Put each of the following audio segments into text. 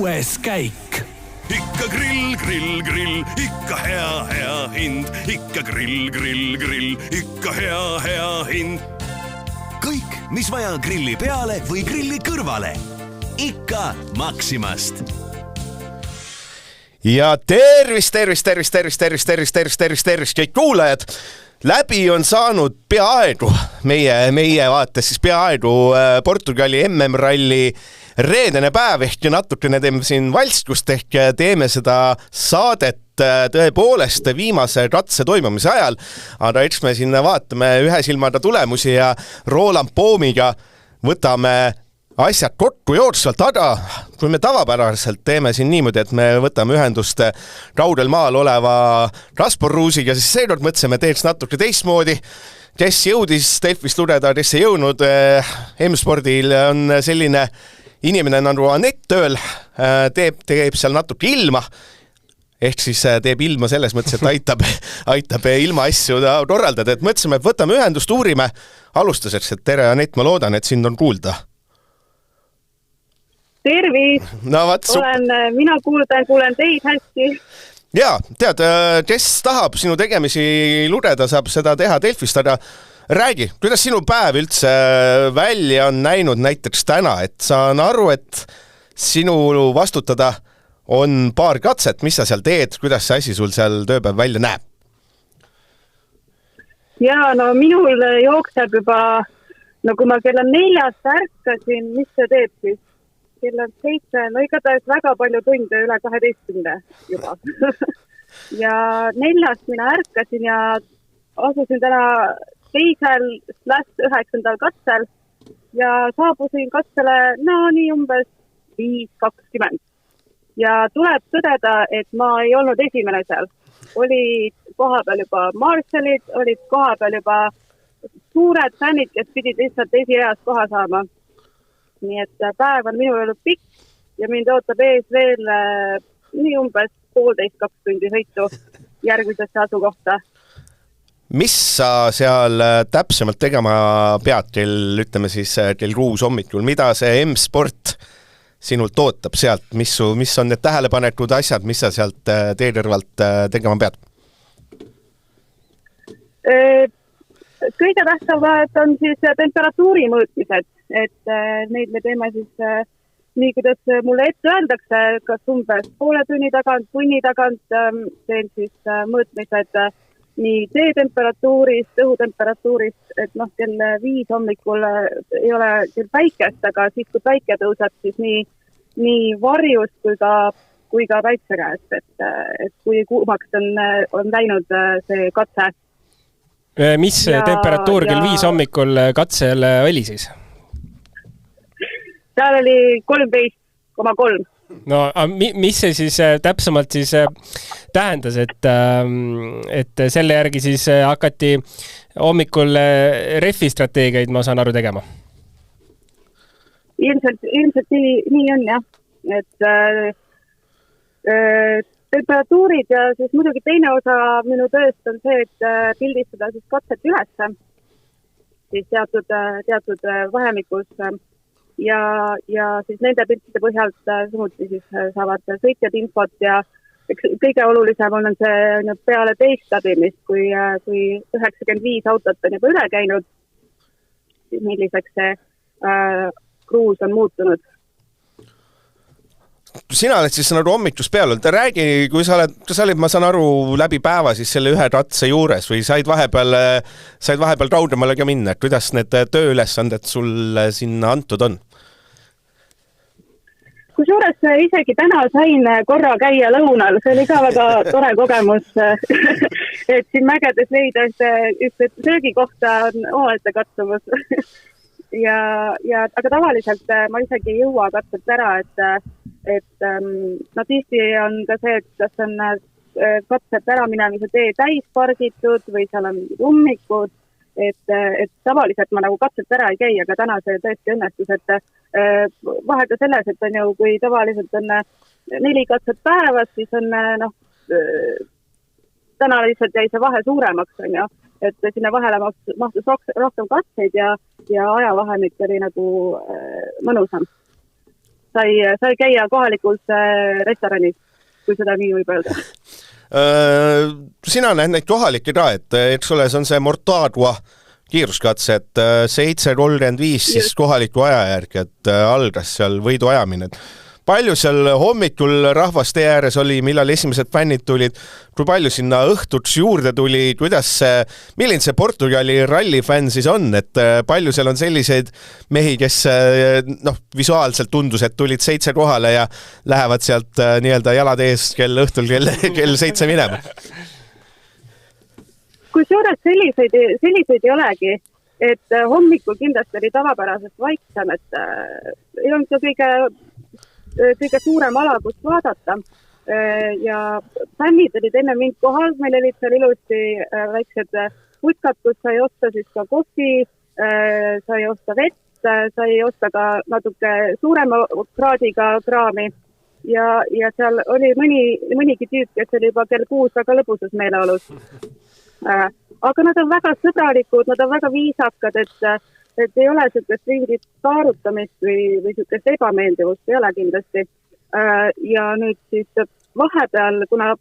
6. käik. Ikka grill, ikka hea hind. Ikka grill, ikka hea hind. Kõik, mis vaja grilli peale või grilli kõrvale. Ikka Maximast. Ja tervist kõik kuulajad. Läbi on saanud peaaegu meie vaates siis peaaegu Portugali MM-ralli reedene päev ehk natukene teeme siin valskust ehk teeme seda saadet tõepoolest viimase katse toimumise ajal, aga eks me siin vaatame ühe silmaga tulemusi ja Roland Poomiga võtame asjad kokku jooksvalt, aga kui me tavapäraselt teeme siin niimoodi, et me võtame ühendust kaudel maal oleva Kaspar Ruusiga, siis seekord mõtlesime teeks natuke teistmoodi. Kes jõudis Delfist lugeda, kes ei jõudnud, M-spordil on selline inimene nagu Anett tööl, teeb seal natuke ilma, ehk siis teeb ilma selles mõttes, et aitab ilma asju korraldada, et mõtlesime, et võtame ühendust, uurime alustuseks, et tere Anett, ma loodan, et sind on kuulda. Tervis! No, mina kuulen teid hästi. Jaa, tead, kes tahab sinu tegemisi lugeda, saab seda teha Delfist, aga räägi, kuidas sinu päev üldse välja on näinud näiteks täna, et saan aru, et sinu vastutada on paar katset, mis sa seal teed, kuidas see asi sul seal tööpäev välja näeb? Jaa, no minul jookseb juba, no kui ma kella 4 ärkasin, mis see teeb siis? Kella 7, no igatahes väga palju tunde, üle 12 juba. Ja 4 mina ärkasin ja asusin täna 2/9 katsel ja saabusin katsele nii umbes 5:20. Ja tuleb tõdeda, et ma ei olnud esimene seal. Olid koha peal juba Marshallid, olid koha peal juba suured fännid, kes pidid lihtsalt esireas koha saama. Nii et päev on minul olnud pikk ja mind ootab ees veel nii umbes 1,5–2 tundi sõitu järgmisesse asukohta. Mis sa seal täpsemalt tegema pead ütleme siis kell 6 hommikul? Mida see M-sport sinult ootab sealt? Mis on need tähelepanekud asjad, mis sa sealt tee kõrvalt tegema pead? Kõige tähtsamad on siis temperatuuri mõõtmised, et neid me teeme siis nii, kuidas mulle ette öeldakse, kas umbes poole tunni tagant teen siis mõõtmised nii teetemperatuurist, õhutemperatuurist, et kell 5 hommikul ei ole küll päikest, aga siis kui päike tõuseb, siis nii varjust kui ka päikse käest, et kui kuumaks on läinud see katse. Mis temperatuur kell 5 hommikul katsel oli siis? Seal oli 13,3. No, mis see siis täpsemalt siis tähendas, et selle järgi siis hakati hommikul refi strateegiaid, ma saan aru, tegema? Ilmselt nii on, jah. Et temperatuurid ja siis muidugi teine osa minu tööst on see, et pildistada siis katset ülesse siis teatud vahemikus ja siis nende piltide põhjalt samuti siis saavad sõitjad infot ja kõige olulisem on see peale teist tabimist, kui 95 autot on juba üle käinud, siis milliseks see kruus on muutunud. Sina oled siis nagu hommikus peal, räägi, kui sa oled, ma saan aru, läbi päeva siis selle ühe katse juures või said vahepeal kaugemale ka minna, kuidas need tööülesanded sul sinna antud on? Kusjuures isegi täna sain korra käia lõunal, see oli ka väga tore kogemus, et siin mägedes leida üks söögikohta on omaette katsumus. Aga tavaliselt ma isegi ei jõua katset ära, et tihti on ka see, et kas on katset ära minemise tee täis pargitud või seal on mingid ummikud, et tavaliselt ma nagu katset ära ei käi, aga täna see tõesti õnnestus, et vahega selles, et on ju, kui tavaliselt on 4 katset päevas, siis on täna lihtsalt jäi see vahe suuremaks, on ju, et sinna vahele mahtus rohkem katseid ja ajavahemik oli nagu mõnusam. sai käia kohalikult restoranis, kui seda nii võib öelda. Sina näed neid kohalikke ka, et eks ole, see on see Mortadua kiiruskatse, et 7.35 siis kohaliku aja järgi, et algas seal võidu ajamine. Palju seal hommikul rahvas tee ääres oli, millal esimesed fännid tulid, kui palju sinna õhtuks juurde tuli, milline see Portugali rallifänn siis on, et palju seal on selliseid mehi, kes visuaalselt tundus, et tulid 7 kohale ja lähevad sealt nii-öelda jalad ees õhtul kell 7 minema? Kusjuures selliseid ei olegi, et hommikul kindlasti oli tavapärasest vaiksem, et ei olnud kõige suurem ala, kus vaadata ja fännid olid enne mind kohal, meil olid seal ilusti väiksed putkad, kus sai osta siis ka kohvi, sai osta vett, sai osta ka natuke suurema kraadiga kraami ja seal oli mõnigi tüüp, kes oli juba kell 6 väga lõbusas meeleolus. Aga nad on väga sõbralikud, nad on väga viisakad, et ei ole sellist mingit kaarutamist või sellist ebameeldivust, ei ole kindlasti. Ja nüüd siis vahepeal, kuna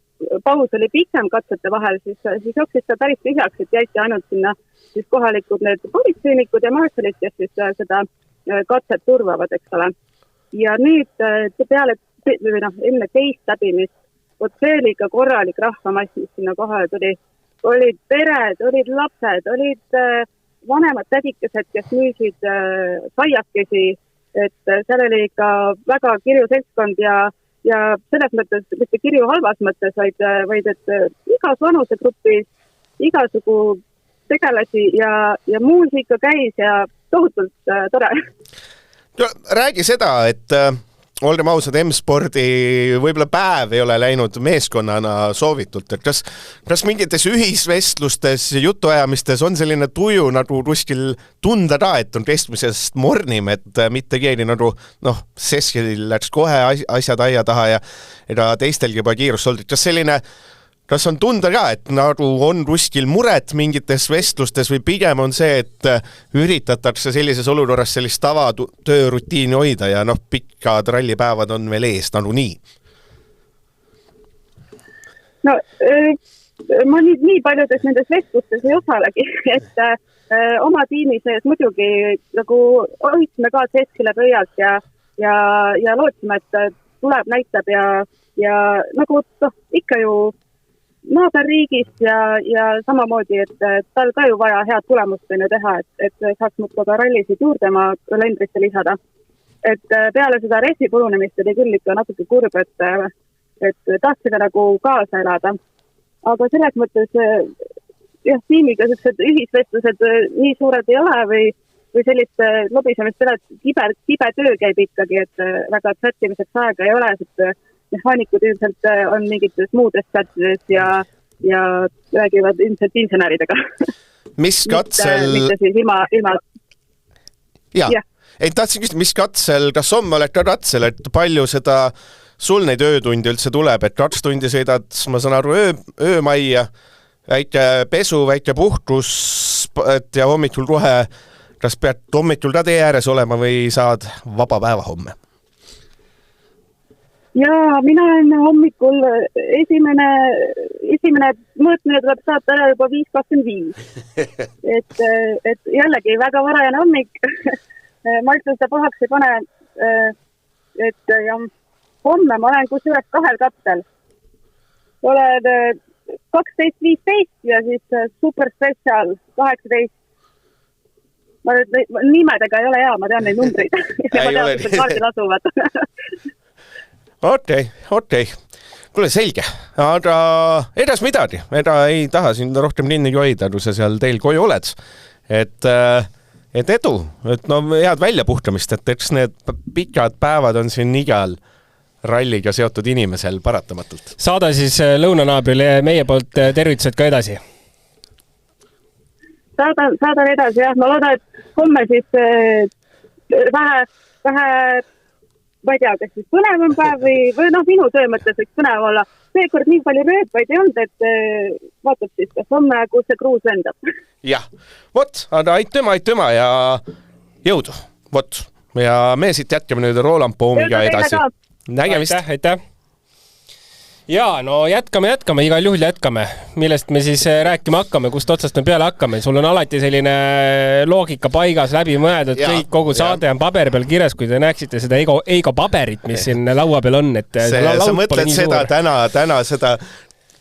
paus oli pikem katsete vahel, siis jooksis ta päris tühjaks, et jäiti ainult sinna siis kohalikud need politseinikud ja marshalid, kes siis seda katset turvavad, eks ole. Ja nüüd enne teist läbimist, see oli ka korralik rahvamass, mis sinna kohale tuli. Olid pered, olid lapsed, olid vanemad tädikesed, kes müüsid saiakesi, et seal oli ka väga kirju seltskond ja selles mõttes, mitte kirju halvas mõttes, vaid et igas vanusegrupis igasugu tegelasi ja muusika käis ja tohutult tore. Räägi seda, et olgem ausad, M-spordi võib-olla päev ei ole läinud meeskonnana soovitult, et kas mingites ühisvestlustes, jutuajamistes on selline tuju nagu kuskil tunda ka, et on kestmisest mornim, et mitte keegi nagu, sessil läks kohe asjad aia taha ja ega teistelgi juba kiirus olnud. Kas on tunda ka, et nagu on kuskil muret mingites vestlustes või pigem on see, et üritatakse sellises olukorras sellist tavatöörutiini hoida ja pikad rallipäevad on veel ees nagu nii? No, ma nii paljudes nendes vestlustes ei osalegi, et oma tiimi sees muidugi nagu hoidsime ka seskile pöialt ja lootsime, et tuleb näitab ja nagu ikka ju naaberriigist ja samamoodi, et tal ka ju vaja head tulemust teha, et saaks muudkui ka rallisid juurde oma kalendrisse lisada. Et peale seda rehvi purunemist oli küll ikka natuke kurb, et tahtsime nagu kaasa elada. Aga selles mõttes, tiimiga sellised ühisvestlused nii suured ei ole või sellist lobisemist peale, et kibe töö käib ikkagi, et väga tsättimiseks aega ei ole, et mehaanikud ilmselt on mingites muudes sättides ja räägivad ilmselt insenäridega. Mis katsel... Mitte siis ilma... Ja. Ei, tahtsin küsida, mis katsel, kas homme oled ka katsel, et palju seda sul neid öötundi üldse tuleb, et 2 tundi sõidad, ma saan aru, öömajja, väike pesu, väike puhkus ja hommikul kohe, kas pead hommikul ka tee ääres olema või saad vaba päeva homme? Ja mina olen hommikul esimene mõõtmine tuleb saata ära juba 5.25. Et jällegi väga varajane hommik. Ma ütlen seda pahaks ei pane, et homme ma olen kusjuures 2 katsel. Olen 12.15 ja siis super special 18. Ma nüüd nimedega ei ole hea, ma tean neid numbreid. Ja ma tean, et kaardil asuvad. Okei. Kuule, selge. Aga edas midagi. Eda ei taha sind rohkem linnigi hoida, kui sa seal teil koju oled. Et edu. Et head väljapuhkamist, et eks need pikad päevad on siin igal ralliga seotud inimesel paratamatult. Saada siis lõunanaabrile meie poolt tervitused ka edasi. Saadan edasi, jah. Ma loodan, et homme siis vähe ma ei tea, kas siis põnevam päev või minu töö mõttes võiks põnev olla. Seekord nii palju rööpaid ei olnud, et vaatab siis, kas homme, kus see kruus lendab. Jah, aga aitüma ja jõudu. ja me siit jätkame nüüd Roland Poomiga edasi. Nägemist. Aitäh. Jaa, no jätkame, igal juhul jätkame. Millest me siis rääkima hakkame, kust otsast me peale hakkame? Sul on alati selline loogika paigas, läbi mõeldud, kõik, kogu saade on paberi peal kirjas, kui te näeksite seda Eigo paberit, mis siin laua peal on. Sa mõtled seda täna seda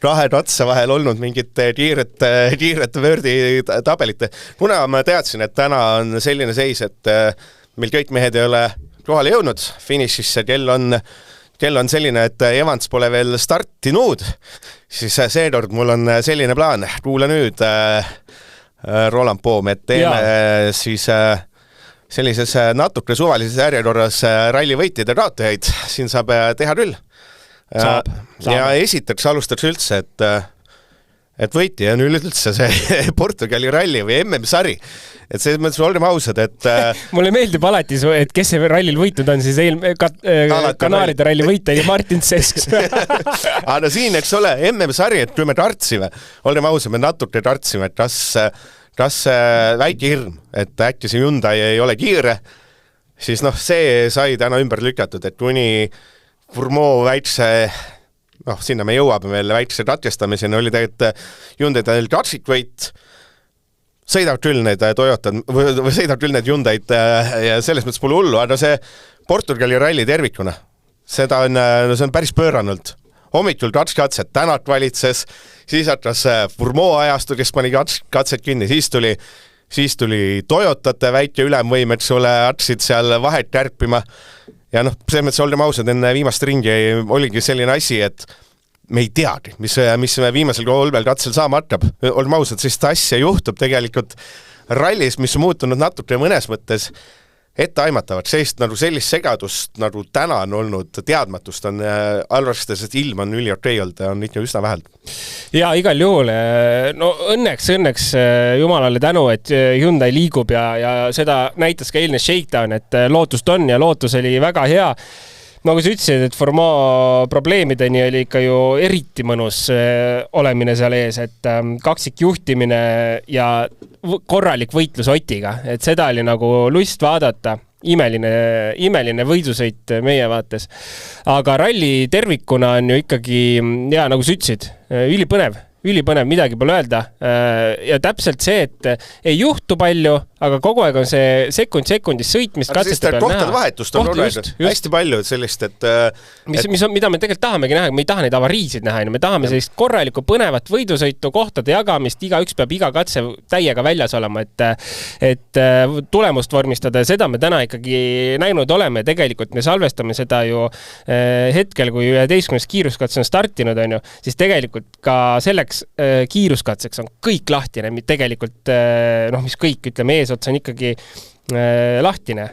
kahed otsa vahel olnud mingit kiiret Wordi tabelit. Kuna ma teadsin, et täna on selline seis, et meil kõik mehed ei ole kohale jõudnud finišisse, kell on selline, et Evans pole veel startinud, siis seekord mul on selline plaan. Kuula nüüd, Roland Poom, et teeme siis sellises natuke suvalises järjekorras rallivõitjad ja kaotajaid. Siin saab teha küll. Saab. Ja esiteks alustaks üldse, et võitja on üldse see Portugali ralli või MM-sari. Et selles mõttes olgem ausad, et mulle meeldib alati, et kes see rallil võitud on, siis Kanaaride ralli võitja ja Martin Sesks. Aga siin, eks ole, MM-sari, et kui me tartsime, olgem ausad, me natuke tartsime, et kas väike hirm, et äkki see Hyundai ei ole kiire, siis see sai täna ümber lükatud, et kuni Furmoo väikse, sinna me jõuame veel väikse katkestamiseni, oli tegelikult Hyundai täiel kaksikvõit, sõidavad küll need Toyotad või sõidavad küll need Hyundaid ja selles mõttes pole hullu, aga see Portugali ralli tervikuna, see on päris pööranud. Hommikul 2 katset, Tänak valitses, siis hakkas Furmoo ajastu, kes pani 2 katset kinni, siis tuli Toyotate väike ülemvõim, eks ole, hakkasid seal vahet kärpima ja selles mõttes olgem ausad, enne viimast ringi oligi selline asi, et me ei teagi, mis viimasel kolmel katsel saama hakkab. Olgem ausad, sest asja juhtub tegelikult rallis, mis on muutunud natuke mõnes mõttes etteaimatavad, sellist segadust nagu täna on olnud, teadmatust on arvestades, et ilm on üliokei olnud, on ikka üsna väheld. Ja igal juhul, õnneks jumalale tänu, et Hyundai liigub ja seda näitas ka eilne shakedown, et lootust on ja lootus oli väga hea. Nagu sa ütlesid, et Formaa probleemideni oli ikka ju eriti mõnus olemine seal ees, et kaksik juhtimine ja korralik võitlus Otiga, et seda oli nagu lust vaadata, imeline võidusõit meie vaates. Aga ralli tervikuna on ju ikkagi, nagu sa ütlesid, ülipõnev, midagi pole öelda. Ja täpselt see, et ei juhtu palju, aga kogu aeg on see sekundis sõitmist katsete peal näha. Kohtade vahetust on hästi palju sellist, et mida me tegelikult tahamegi näha, me ei taha neid avariisid näha, me tahame sellist korralikku põnevat võidusõitu, kohtade jagamist, igaüks peab iga katse täiega väljas olema, et tulemust vormistada ja seda me täna ikkagi näinud oleme ja tegelikult me salvestame seda ju hetkel, kui 11. kiiruskatse on startinud, siis tegelikult ka selleks kiiruskatseks on kõik lahtine, tegelikult, mis kõik, ütleme, eesotsa on ikkagi lahtine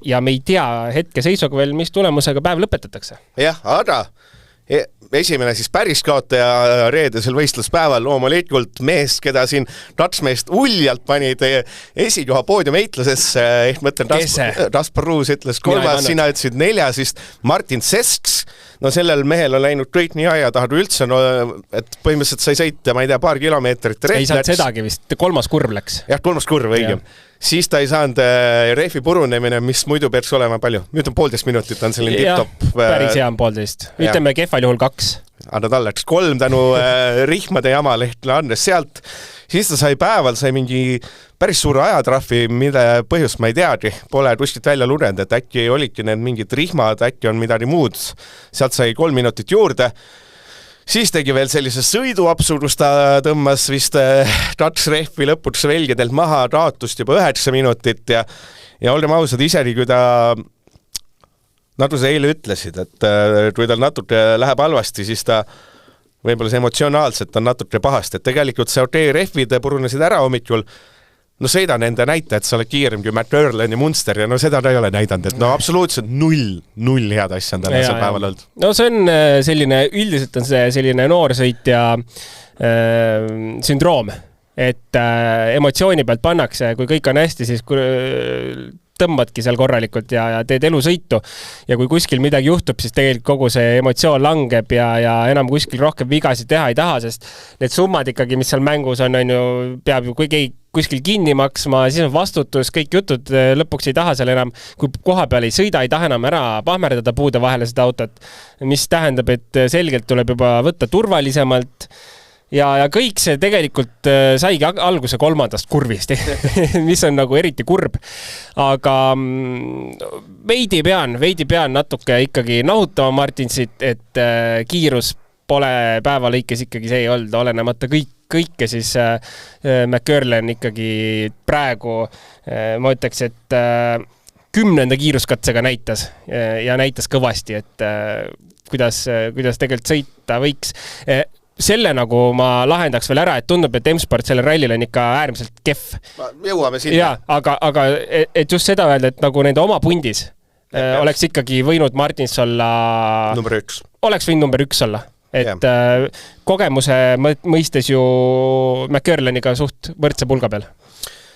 ja me ei tea hetke seisuga veel, mis tulemusega päev lõpetatakse. Jah, aga esimene siis päris kaotaja reedesel võistluspäeval loomulikult mees, keda siin 2 meest uljalt panid esikoha poodiumeitlusesse, ehk mõtlen Kaspar Ruus ütles 3, sina ütlesid 4, siis Martin Sesks. Sellel mehel on läinud kõik nii aja taha üldse, et põhimõtteliselt sai sõita, ma ei tea, paar kilomeetrit. Ei saanud sedagi vist, 3. kurv läks. Jah, 3. kurv, õigem. Siis ta ei saanud rehvi purunemine, mis muidu peaks olema palju. Nüüd on 1,5 minutit, on selline tip-top. Päris hea on 1,5. Ütleme kehval juhul 2. Aga tal läks 3 tänu rihmade jama lehtele andes sealt. Siis ta sai mingi päris suure ajatrahvi, mille põhjust ma ei teagi. Pole kuskilt välja lugenud, et äkki olidki need mingid rihmad, äkki on midagi muud. Sealt sai 3 minutit juurde. Siis tegi veel sellise sõiduapsu, kus ta tõmmas vist 2 rehvi lõpuks velgedelt maha, kaotust juba 9 minutit ja olgem ausad isegi, kui ta nagu sa eile ütlesid, et kui tal natuke läheb halvasti, siis ta võib-olla see emotsionaalselt on natuke pahast, et tegelikult see rehvid purunesid ära hommikul, sõida nende näita, et sa oled kiirem kui Matt Earlen ja Munster ja seda ta ei ole näidanud, et absoluutselt null head asja on tänasel päeval olnud. See on selline, üldiselt on see selline noorsõitja sündroom, et emotsiooni pealt pannakse, kui kõik on hästi, siis tõmbadki seal korralikult ja teed elusõitu ja kui kuskil midagi juhtub, siis tegelikult kogu see emotsioon langeb ja enam kuskil rohkem vigasid teha ei taha, sest need summad ikkagi, mis seal mängus on ju, peab ju, kui kuskil kinni maksma, siis on vastutus, kõik jutud, lõpuks ei taha seal enam, kui koha peal ei sõida, ei taha enam ära pahmerdada puude vahele seda autot, mis tähendab, et selgelt tuleb juba võtta turvalisemalt ja kõik see tegelikult saigi alguse 3. kurvist, mis on nagu eriti kurb. Aga veidi pean natuke ikkagi nahutama Martinsit, et kiirus pole päeva lõikes ikkagi see ei olnud, olenemata kõike siis McCurlen ikkagi praegu, ma ütleks, et 10. kiiruskatsega näitas ja näitas kõvasti, et kuidas tegelikult sõita võiks. Selle nagu ma lahendaks veel ära, et tundub, et M-Sport selle rallil on ikka äärmiselt kehv. Jõuame sinna. Ja, aga et just seda öelda, et nagu nende oma pundis oleks ikkagi võinud Martins olla... Number 1. Oleks võinud number 1 olla. Et kogemuse mõistes ju McCurleniga suht võrdse pulga peal.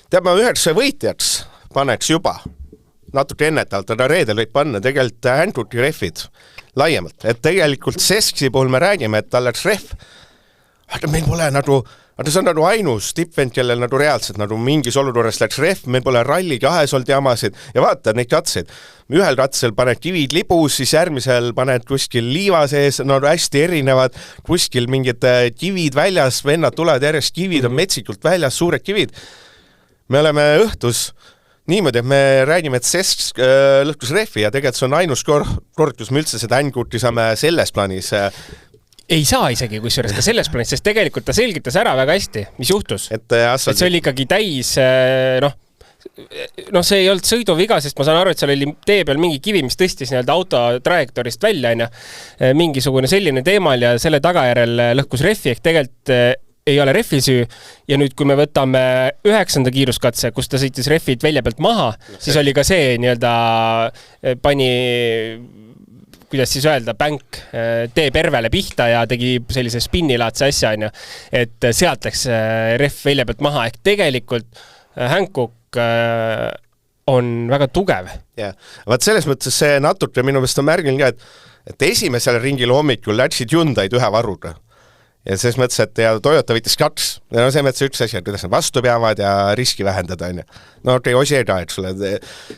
Teab, ma üheks võitjaks paneks juba. Natuke ennetalt, aga reedel võib panna tegelikult Handruti rehvid laiemalt. Et tegelikult Seski puhul me räägime, et tal läks rehv. Aga meil pole nagu, see on nagu ainus tippvend, kellel nagu reaalselt nagu mingis olukorras läks rehv, meil pole ralli 2 olnud jamasid ja vaata neid katseid. Ühel katsel paned kivid libus, siis järgmisel paned kuskil liiva sees, nagu hästi erinevad, kuskil mingid kivid väljas, vennad tulevad järjest, kivid on metsikult väljas, suured kivid. Me oleme õhtus niimoodi, et me räägime, et Sesk lõhkus rehvi ja tegelikult see on ainus kord, kus me üldse seda Handruti saame selles plaanis. Ei saa isegi kusjuures ka selles plaanis, sest tegelikult ta selgitas ära väga hästi, mis juhtus. Et see oli ikkagi täis, see ei olnud sõiduviga, sest ma saan aru, et seal oli tee peal mingi kivi, mis tõstis auto trajektoorist välja, mingisugune selline teemal ja selle tagajärel lõhkus rehvi, ehk tegelikult ei ole rehvi süü ja nüüd, kui me võtame 9. kiiruskatse, kus ta sõitis rehvid välja pealt maha, siis oli ka see pani, kuidas siis öelda, bänk tee pervele pihta ja tegi sellise spinnilaadse asja, et sealt läks rehv välja pealt maha, ehk tegelikult Hankook on väga tugev. Ja, vaat selles mõttes see natuke minu meelest on märgin ka, et esimesel ringil hommikul läksid Hyundai'd ühe varuga. Ja selles mõttes, et Toyota võitis 2. Ja see mõttes üks asi, et kuidas nad vastu peavad ja riski vähendada. No okei, Osiega, eks ole.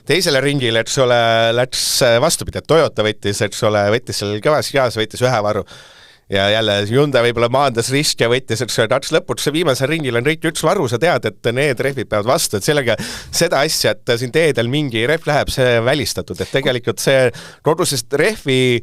Teisele ringile, eks ole, läks vastupidi, et Toyota võttis, eks ole, võttis seal kõvas käes, võttis ühe varu. Ja jälle Hyundai võib-olla maandas riski ja võttis, eks ole, 2 lõpuks. Viimasel ringil on kõik 1 varu, sa tead, et need rehvid peavad vastu. Et sellega seda asja, et siin teedel mingi rehv läheb, see välistatud. Et tegelikult see kodusest rehvi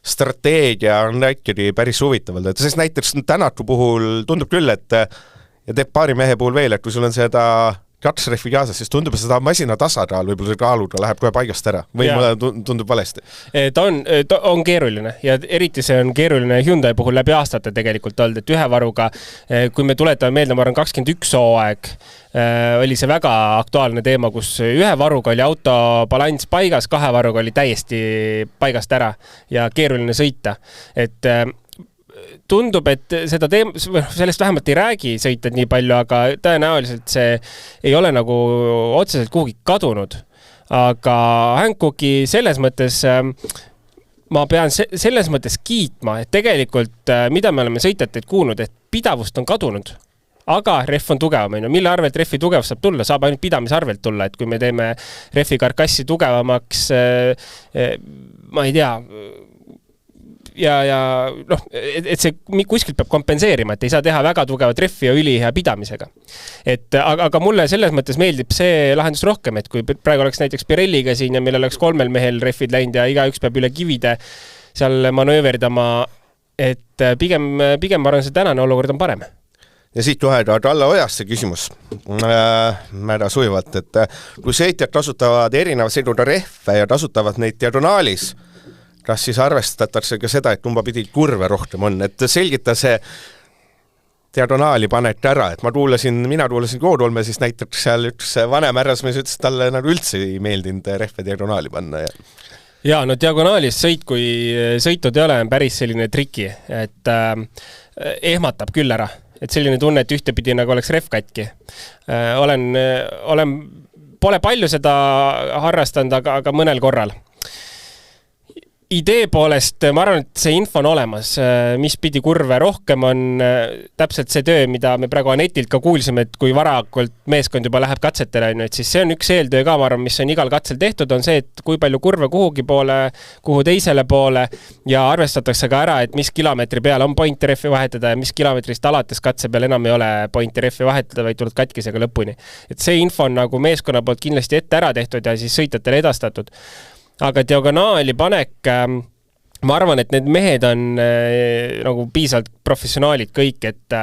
strateegia on ikkagi päris huvitavalt, et sest näiteks Tänaku puhul tundub küll, et ja teeb paari mehe puhul veel, et kui sul on seda 2 rehvi kaasas, siis tundub, et seda masina tasakaal võib-olla see kaaluda läheb kohe paigast ära või mulle tundub valesti. Ta on keeruline ja eriti see on keeruline Hyundai puhul läbi aastate tegelikult olnud, et ühe varuga, kui me tuletame meelde, ma arvan 21 hooaeg, oli see väga aktuaalne teema, kus ühe varuga oli auto balanss paigas, 2 varuga oli täiesti paigast ära ja keeruline sõita. Et tundub, et sellest vähemalt ei räägi sõitjad nii palju, aga tõenäoliselt see ei ole nagu otseselt kuhugi kadunud. Aga Hankooki selles mõttes ma pean selles mõttes kiitma, et tegelikult mida me oleme sõitjateid kuulnud, et pidavust on kadunud. Aga rehv on tugevam, mille arvelt rehvi tugev saab tulla, saab ainult pidamise arvelt tulla, et kui me teeme rehvi karkassi tugevamaks, ma ei tea, ja et see kuskilt peab kompenseerima, et ei saa teha väga tugevat rehvi ja ülihea pidamisega. Aga mulle selles mõttes meeldib see lahendus rohkem, et kui praegu oleks näiteks Pirelliga siin ja meil oleks 3 mehel rehvid läinud ja igaüks peab üle kivide seal manööverdama, et pigem ma arvan, see tänane olukord on parem. Ja siit kohe alla ojast see küsimus määrda sujuvalt, et kui sõitjad kasutavad erinevad sõiduga rehve ja kasutavad neid diagonaalis, kas siis arvestatakse ka seda, et kumba pidi kurve rohkem on, et selgita see diagonaali panek ära, et mina kuulasin Koodolme, siis näiteks seal üks vanem härrasmees ütles, et talle nagu üldse ei meeldinud rehve diagonaali panna. Ja, no diagonaalis sõit, kui sõitud ei ole, on päris selline triki, et ehmatab küll ära. Et selline tunne, et ühtepidi nagu oleks rehv katki. Pole palju seda harrastanud, aga mõnel korral. idee poolest ma arvan, et see info on olemas, mis pidi kurve rohkem on täpselt see töö, mida me praegu Anetilt ka kuulsime, et kui varakult meeskond juba läheb katsetele, et siis see on üks eeltöö ka, ma arvan, mis on igal katsel tehtud, on see, et kui palju kurve kuhugi poole, kuhu teisele poole ja arvestatakse ka ära, et mis kilomeetri peal on point rehvi vahetada ja mis kilomeetrist alates katse peal enam ei ole point rehvi vahetada, vaid tuled katkisega lõpuni. Et see info on nagu meeskonna poolt kindlasti ette ära tehtud ja siis sõitjatele edastatud. Aga diagonaali panek, ma arvan, et need mehed on nagu piisavalt professionaalid kõik, et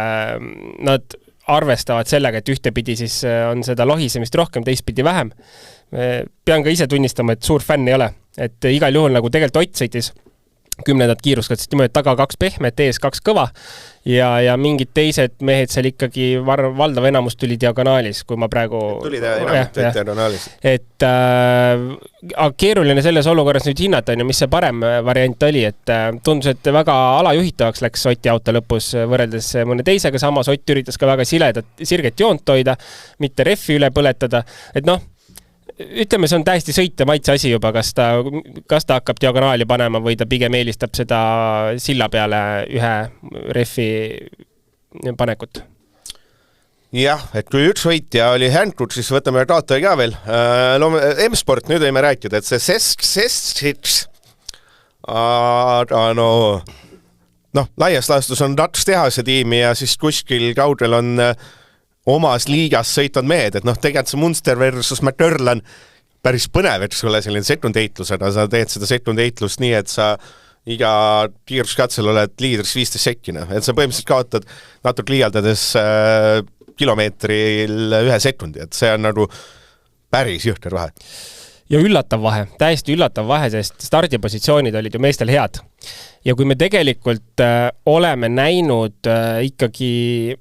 nad arvestavad sellega, et ühtepidi siis on seda lohisemist rohkem, teistpidi vähem. Pean ka ise tunnistama, et suur fänn ei ole. Et igal juhul nagu tegelikult Ott sõitis 10. kiiruskatset niimoodi, taga 2 pehmet, ees 2 kõva ja mingid teised mehed seal ikkagi valdav enamus tuli diagonaalis, kui ma praegu... Tuli enamus diagonaalis. Et keeruline selles olukorras nüüd hinnata, mis see parem variant oli, et tundus, et väga alajuhitavaks läks Oti auto lõpus võrreldes mõne teisega, samas Ott üritas ka väga sirget joont hoida, mitte rehvi üle põletada, et noh, ütleme, see on täiesti sõitja maitse asi juba, kas ta hakkab diagonaali panema või ta pigem eelistab seda silla peale ühe rehvi panekut. Jah, et kui üks võitja oli Handwood, siis võtame kaotaja ka veel. M-Sport, nüüd võime rääkida, et see Sesks, aga laias laastus on Dutch tehase tiimi ja siis kuskil kaudel on omas liigas sõitvad mehed, et tegelikult see Munster versus McDurlan päris põnev, et sulle selline sekundeitlus, sa teed seda sekundeitlust nii, et sa iga kiiruskatsel oled liidris 15 sekkina, et sa põhimõtteliselt kaotad natuke liialdades kilomeetril 1 sekundi, et see on nagu päris jõhker vahe. Ja üllatav vahe, täiesti üllatav vahe, sest stardipositsioonid olid ju meestel head. Ja kui me tegelikult oleme näinud ikkagi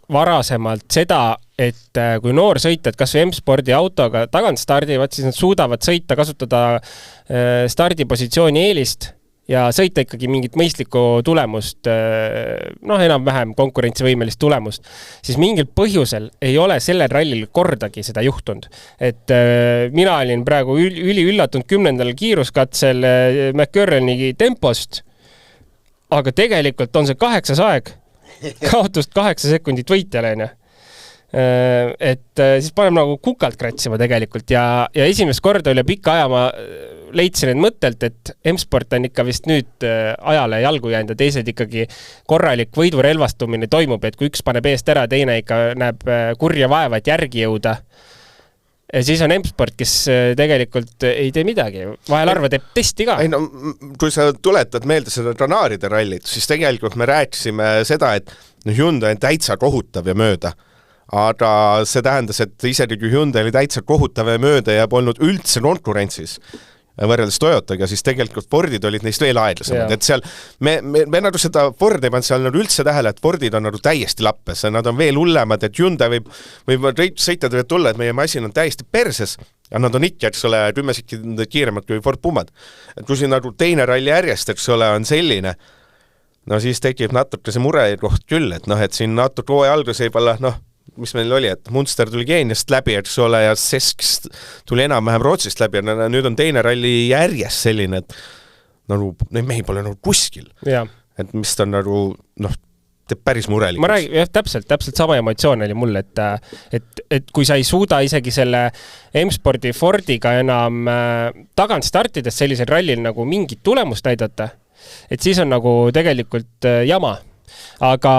varasemalt seda, et kui noor sõitjad kas või M-spordi autoga tagant stardivad, siis nad suudavad sõita, kasutada stardipositsiooni eelist ja sõita ikkagi mingit mõistlikku tulemust, enam-vähem konkurentsivõimelist tulemust, siis mingil põhjusel ei ole sellel rallil kordagi seda juhtunud. Et mina olin praegu üliüllatunud 10. kiiruskatsel McCurrani tempost, aga tegelikult on see 8. aeg, kaotust 8 sekundit võitjale, et siis paneme nagu kukalt kratsima tegelikult ja esimest korda üle pika aja ma leidsin need mõttelt, et M-sport on ikka vist nüüd ajale jalgu jäänud ja teised ikkagi korralik võidurelvastumine toimub, et kui üks paneb eest ära, teine ikka näeb kurja vaeva, et järgi jõuda. Ja siis on M-sport, kes tegelikult ei tee midagi. Vahel arva teeb testi ka. Kui sa tuletad meelde seda Granaaride rallit, siis tegelikult me rääkisime seda, et Hyundai on täitsa kohutav ja mööda. Aga see tähendas, et isegi kui Hyundai oli täitsa kohutav ja mööda ja polnud üldse konkurentsis võrreldes Toyotaga, siis tegelikult Fordid olid neist veel aeglasemad, et seal me nagu seda Ford ei pannud seal nagu üldse tähele, et Fordid on nagu täiesti lappes, nad on veel hullemad, et Hyundai võib sõitjad võivad tulla, et meie masin on täiesti perses ja nad on ikka, eks ole, 10 sekundit kiiremad kui Ford Pumad. Et kui siin nagu teine ralli järjest, eks ole, on selline, no siis tekib natuke see mure koht küll, et et siin natuke hooaja algus ei pala, mis meil oli, et Munster tuli Keeniast läbi, eks ole, ja Sesks tuli enam-vähem Rootsist läbi, ja nüüd on teine ralli järjest selline, et nagu, neid mehi pole nagu kuskil. Ja. Et mis ta on nagu, teeb päris murelikus. Ma räägin, täpselt sama emotsioon oli mul, et kui sa ei suuda isegi selle M-spordi Fordiga enam tagant startides sellisel rallil nagu mingit tulemust näidata, et siis on nagu tegelikult jama. Aga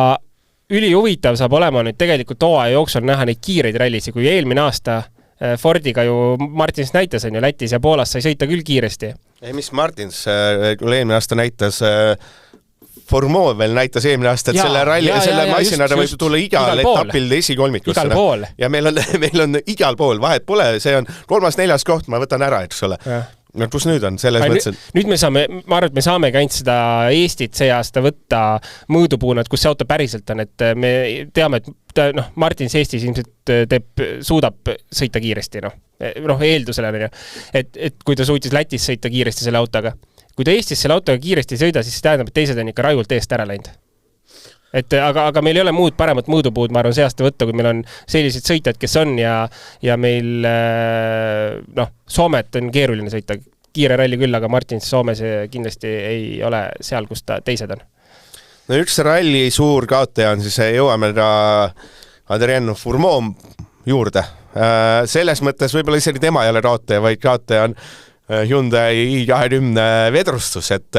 ülihuvitav saab olema nüüd tegelikult hooaja jooksul näha neid kiireid rallisi, kui eelmine aasta Fordiga ju Martins näitas, on ju Lätis ja Poolas sai sõita küll kiiresti. Ei, mis Martins, kui eelmine aasta näitas, Formol veel näitas eelmine aasta, et selle ralli, selle massinada võib tulla igal etapil esikolmikusse. Igal pool. Ja meil on igal pool, vahet pole, see on 3.-4. koht, ma võtan ära, eks ole. No kus nüüd on selles mõttes? Nüüd ma arvan, et me saamegi ainult seda Eestit see aasta võtta mõõdupuunad, kus see auto päriselt on, et me teame, et Martins Eestis ilmselt suudab sõita kiiresti, eeldusele, et kui ta suutis Lätis sõita kiiresti selle autoga. Kui ta Eestis selle autoga kiiresti sõida, siis tähendab, et teised on ikka raigult eest ära läinud. Aga meil ei ole muud paremat mõõdupuud, ma arvan, see aasta võtta, kui meil on sellised sõitjad, kes on ja meil Soomet on keeruline sõita kiire ralli küll, aga Martins Soomes kindlasti ei ole seal, kus ta teised on. No üks ralli suur kaotaja on siis jõuame Adrien Fourmont juurde. Selles mõttes võib-olla isegi tema ei ole kaotaja, vaid kaotaja on Hyundai i20 vedrustus, et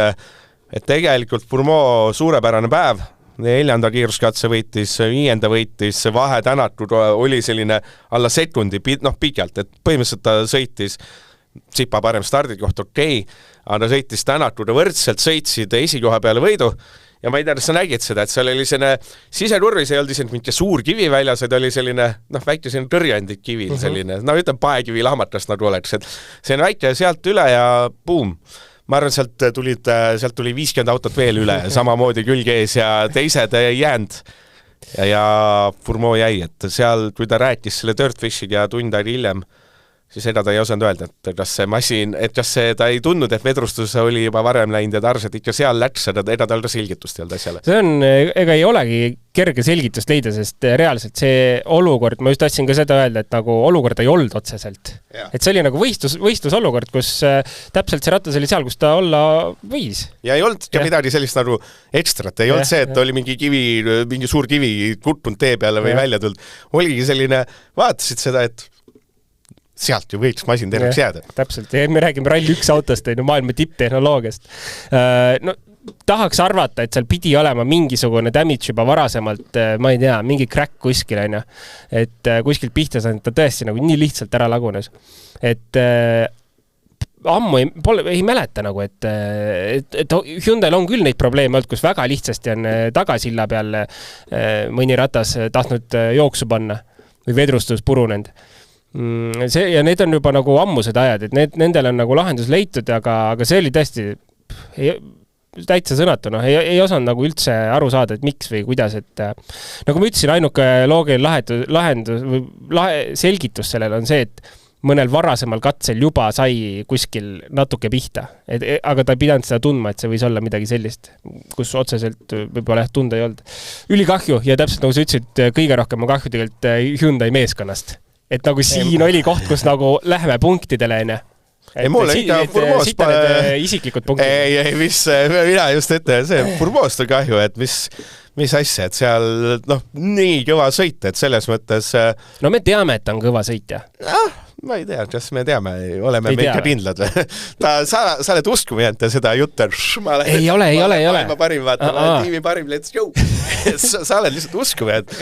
tegelikult Fourmont suurepärane päev, 4. kiiruskatse võitis, 5. võitis, vahe tänatud oli selline alla sekundi, pikalt, et põhimõtteliselt ta sõitis Tsipa parem stardikoht okei, aga ta sõitis tänatud võrdselt, sõitsid esikoha peale võidu ja ma ei tea, kas sa nägid seda, et seal oli selline siseturvis ei olnud isegi mitte suur kivi väljas, et oli selline, väike selline tõrjandik kivil, selline, ütleme paekivi lahmatast nagu oleks, et see on väike sealt üle ja buum. Ma arvan, sealt tuli 50 autot veel üle, samamoodi külge ees ja teised jäänud ja Fourmont jäi, et seal, kui ta rääkis selle Dirtfishiga ja tund aega hiljem, siis seda ta ei osanud öelda, et kas see masin, ta ei tundnud, et vedrustus oli juba varem läinud ja ta arvas, et ikka seal läks, eda tal ka selgitust ei olnud asjale. See on, ega ei olegi kerge selgitust leida, sest reaalselt see olukord, ma just tahtsin ka seda öelda, et nagu olukord ei olnud otseselt. Et see oli nagu võistlusolukord, kus täpselt see ratas oli seal, kus ta olla võis. Ja ei olnud ka midagi sellist nagu ekstrat, ei olnud see, et oli mingi suur kivi kuttunud tee peale või välja tulnud. Oligi selline, vaatasid seda, et sealt ju võiks masin terveks jääda. Täpselt, ja me räägime Rally 1 autost, maailma tipptehnoloogiast. No, tahaks arvata, et seal pidi olema mingisugune damage juba varasemalt, ma ei tea, mingi crack kuskil, et kuskilt pihta saanud, ta tõesti nagu nii lihtsalt ära lagunes. Et ammu ei mäleta nagu, et Hyundai'l on küll neid probleeme olnud, kus väga lihtsasti on tagasilla peal mõni ratas tahtnud jooksu panna või vedrustus purunenud. Ja need on juba nagu ammused ajad, et nendel on nagu lahendus leitud, aga see oli tõesti täitsa sõnatu, ei osanud nagu üldse aru saada, et miks või kuidas, et nagu ma ütlesin, ainuke loogiline lahendus või selgitus sellel on see, et mõnel varasemal katsel juba sai kuskil natuke pihta, aga ta ei pidanud seda tundma, et see võis olla midagi sellist, kus otseselt võib-olla tunda ei olnud. Ülikahju ja täpselt nagu sa ütlesid, kõige rohkem on kahju tegelikult Hyundai meeskonnast. Et nagu siin oli koht, kus nagu lähme punktidele, isiklikud punktid. Ei, mina just ette, see Fourmont'st on kahju, et mis asja, et seal nii kõva sõit, et selles mõttes... No me teame, et ta on kõva sõitja. Ma ei tea, kas me teame, oleme me ikka kindlad. Sa oled uskuma jäänud seda juttu, ei ole. Ma parim vaatama, tiimi parim, let's go. Sa oled lihtsalt uskuma jäänud.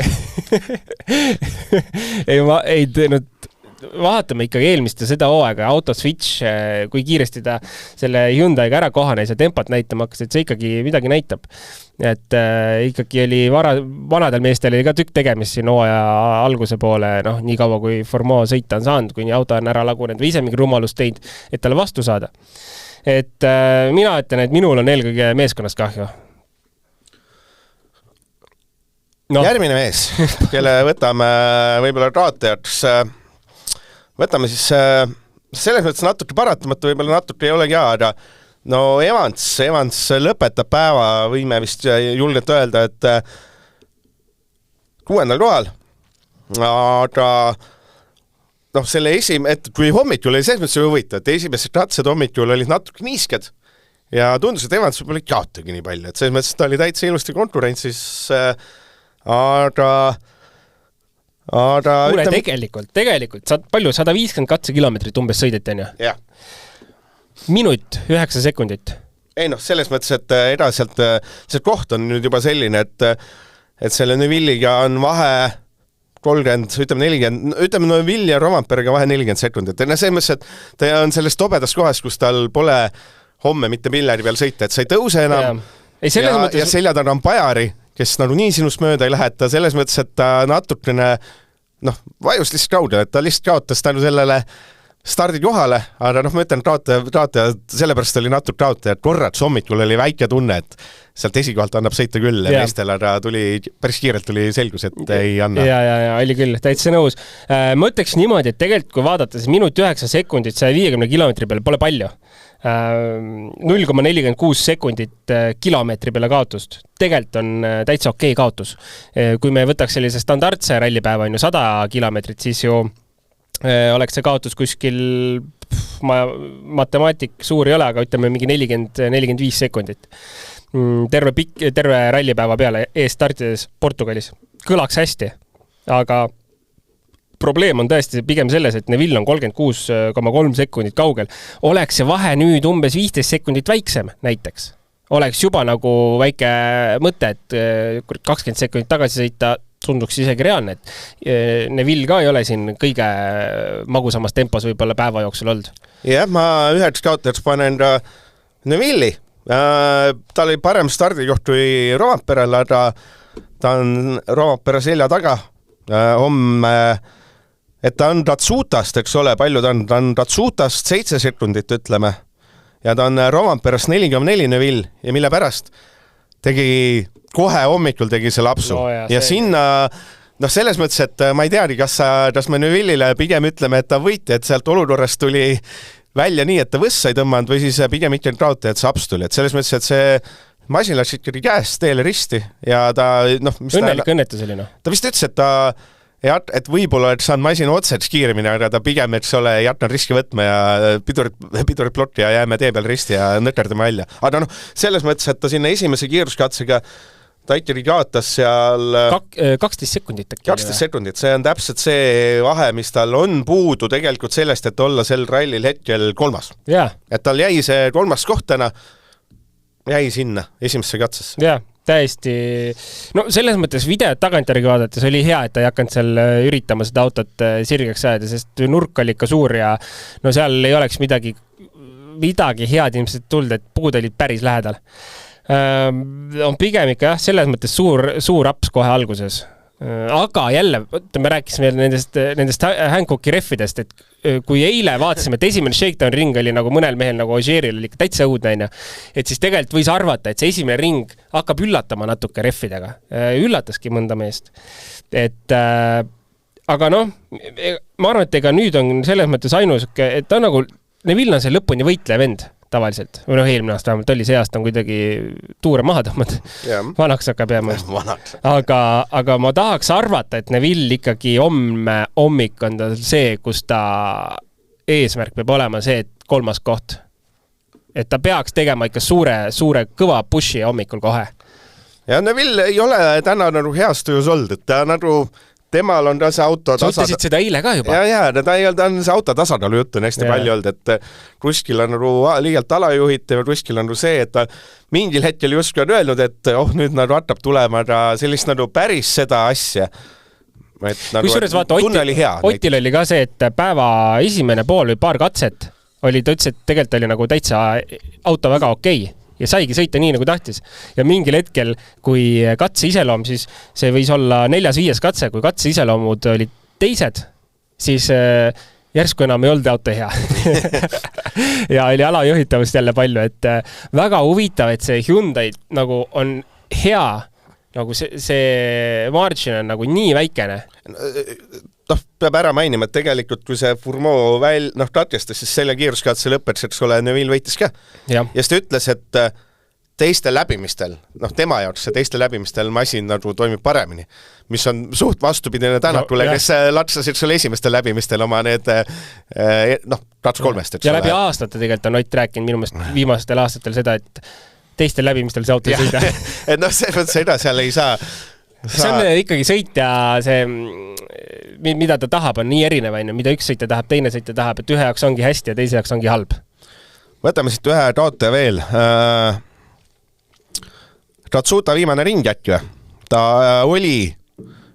ei teinud, vaatame ikkagi eelmist ja seda hooaega, autoswitch, kui kiiresti ta selle Hyundai'ga ära kohanes ja tempot näitama hakkas, et see ikkagi midagi näitab. Et ikkagi oli vanadel meestel oli ka tükk tegemist siin hooaja alguse poole, nii kaua kui Fourmont sõita on saanud, kui nii auto on ära lagunenud või ise mingi rumalust teinud, et talle vastu saada. Et mina ütlen, et minul on eelkõige meeskonnast kahju. Järgmine mees, kelle võtame võib-olla kaotajaks, võtame siis selles mõttes natuke paratamatu, võib-olla natuke ei olegi aga Evans lõpetab päeva, võime vist julgelt öelda, et 6. kohal, aga selle et kui hommikul oli selles mõttes huvitav, et esimesed katsed hommikul olid natuke niisked ja tundus, et Evans võib-olla ei kaotagi nii palju, et selles mõttes ta oli täitsa ilusti konkurentsis, aga Kuule, tegelikult, palju, 150 katsekilometrit umbes sõideti, on ju? Jah. Minut, 9 sekundit. Ei selles mõttes, et edaselt see koht on nüüd juba selline, et selle Neuvilliga on vahe 30, ütleme 40, ütleme Neuvilli ja Rovanperega vahe 40 sekundit. Selles mõttes, et ta on selles tobedast kohast, kus tal pole homme mitte millegi peal sõita, et sa ei tõuse enam ja seljad on Pajari, kes nagu nii sinust mööda ei lähe, et ta selles mõttes, et ta natukene vajus lihtsalt kaudel, et ta lihtsalt kaotas tänu sellele stardid kohale, aga ma ütlen kaotaja, sellepärast oli natuke kaotaja, et korraks hommikul oli väike tunne, et sealt esikohalt annab sõita küll ja meestel, aga päris kiirelt tuli selgus, et ei anna. Ja oli küll, täitsa nõus. Ma ütleks niimoodi, et tegelikult kui vaadata, siis minut 9 sekundit 150 kilomeetri peale pole palju. 0,46 sekundit kilomeetri peale kaotust. Tegelikult on täitsa okei kaotus. Kui me võtaks sellise standardse rallipäeva 100 kilomeetrit, siis ju oleks see kaotus kuskil matemaatik suur ei ole, aga ütleme mingi 40-45 sekundit. Terve rallipäeva peale eest startides Portugalis. Kõlaks hästi, aga probleem on tõesti pigem selles, et Neville on 36,3 sekundit kaugel. Oleks see vahe nüüd umbes 15 sekundit väiksem näiteks. Oleks juba nagu väike mõte, et 20 sekundit tagasi sõita tunduks isegi reaalne, et Neville ka ei ole siin kõige magusamas tempos võib-olla päeva jooksul olnud. Jah, ma üheks kaotajaks panen Neville'i. Ta oli parem stardikoht kui Rovaperel, aga ta on Rovapere selja taga. Et ta on Datsutast, eks ole, palju ta on Datsutast 7 sekundit, ütleme. Ja ta on Rovaperest 44 Neville ja mille pärast kohe hommikul tegi see lapsu. No, ja sinna, selles mõttes, et ma ei teagi, kas me Neville'ile pigem ütleme, et ta võiti, et sealt olukorrast tuli välja nii, et ta võssa ei tõmmanud või siis pigem ikka kaota, et see aps tuli. Et selles mõttes, et see masin läks ikkagi käest teele risti ja ta... Õnnelik õnnetus oli, Ta vist ütles, et võib-olla et saan masin otseks kiiremini, aga ta pigem, et see ole jätnud riski võtma ja pidurit plokki ja jääme tee peal risti ja nõkerdame välja. Aga selles mõttes, et ta sinna esimese kiiruskatsega ta ikkagi kaotas seal 12 sekundit. 12 sekundit, see on täpselt see vahe, mis tal on puudu tegelikult sellest, et olla sel rallil hetkel 3. Yeah. Et tal jäi see 3. kohtana, jäi sinna esimesse katsesse. Jah, täiesti. No selles mõttes videot tagantjärgi vaadates oli hea, et ta ei hakanud seal üritama seda autot sirgeks ajada, sest nurk oli ikka suur ja no seal ei oleks midagi head ilmselt tulnud, et puud olid päris lähedal. On pigem ikka selles mõttes suur aps kohe alguses. Aga jälle, me rääkisime nendest Hancocki reffidest, et kui eile vaatasime, et esimene shakedown ring oli nagu mõnel mehel nagu Ogieril oli täitsa õudne, et siis tegelikult võis arvata, et see esimene ring hakkab üllatama natuke reffidega. Üllataski mõnda meest. Aga ma arvan, et ega nüüd on selles mõttes ainus, et ta nagu Neville on see lõpuni võitlev end tavaliselt. Või eelmine aasta vähemalt oli, see aasta on kuidagi tuure maha tõmmad. Vanaks hakkab jääma. Aga ma tahaks arvata, et Neville ikkagi hommik on see, kus ta eesmärk peab olema see, et 3. koht. Et ta peaks tegema ikka suure kõva pushi hommikul kohe. Ja Neville ei ole täna nagu heas tujus olnud, et ta nagu temal on ka see auto tasakaal. Sa ütlesid seda eile ka juba? Ta on see auto tasakaalu juttu on hästi palju olnud, et kuskil on nagu liialt alajuhit ja kuskil on nagu see, et ta mingil hetkel justkui on öelnud, et nüüd nagu hakkab tulema sellist nagu päris seda asja. Kusjuures vaata, Otil oli ka see, et päeva esimene pool või paar katset oli, ta ütles, et tegelikult oli nagu täitsa auto väga okei. Ja saigi sõita nii, nagu tahtis. Ja mingil hetkel, kui katse iseloom, siis see võis olla 4-5 katse, kui katse iseloomud olid teised, siis järsku enam ei olnud auto hea. Ja oli alajuhitavust jälle palju, et väga huvitav, et see Hyundai nagu on hea, nagu see margin on nagu nii väikene. Peab ära mainima, et tegelikult kui see Furmo katkestas, siis selle kiiruskatse lõpetas, et ole Neville võitis ka. Ja siis ta ütles, et teiste läbimistel, tema jaoks see teiste läbimistel masin nagu toimib paremini, mis on suht vastupidine Tänakule, kes latsasid sulle esimestel läbimistel oma need 2-3. Ja läbi aastate tegelikult on Ott rääkinud minu meelest viimastel aastatel seda, et teistel läbimistel see auto ei sõida. Et seda seal ei saa. See on ikkagi sõitja, see, mida ta tahab, on nii erinev, mida üks sõitja tahab, teine sõitja tahab, et ühe jaoks ongi hästi ja teise jaoks ongi halb. Võtame siit ühe kaotaja veel. Katsuta viimane ring äkki. Ta oli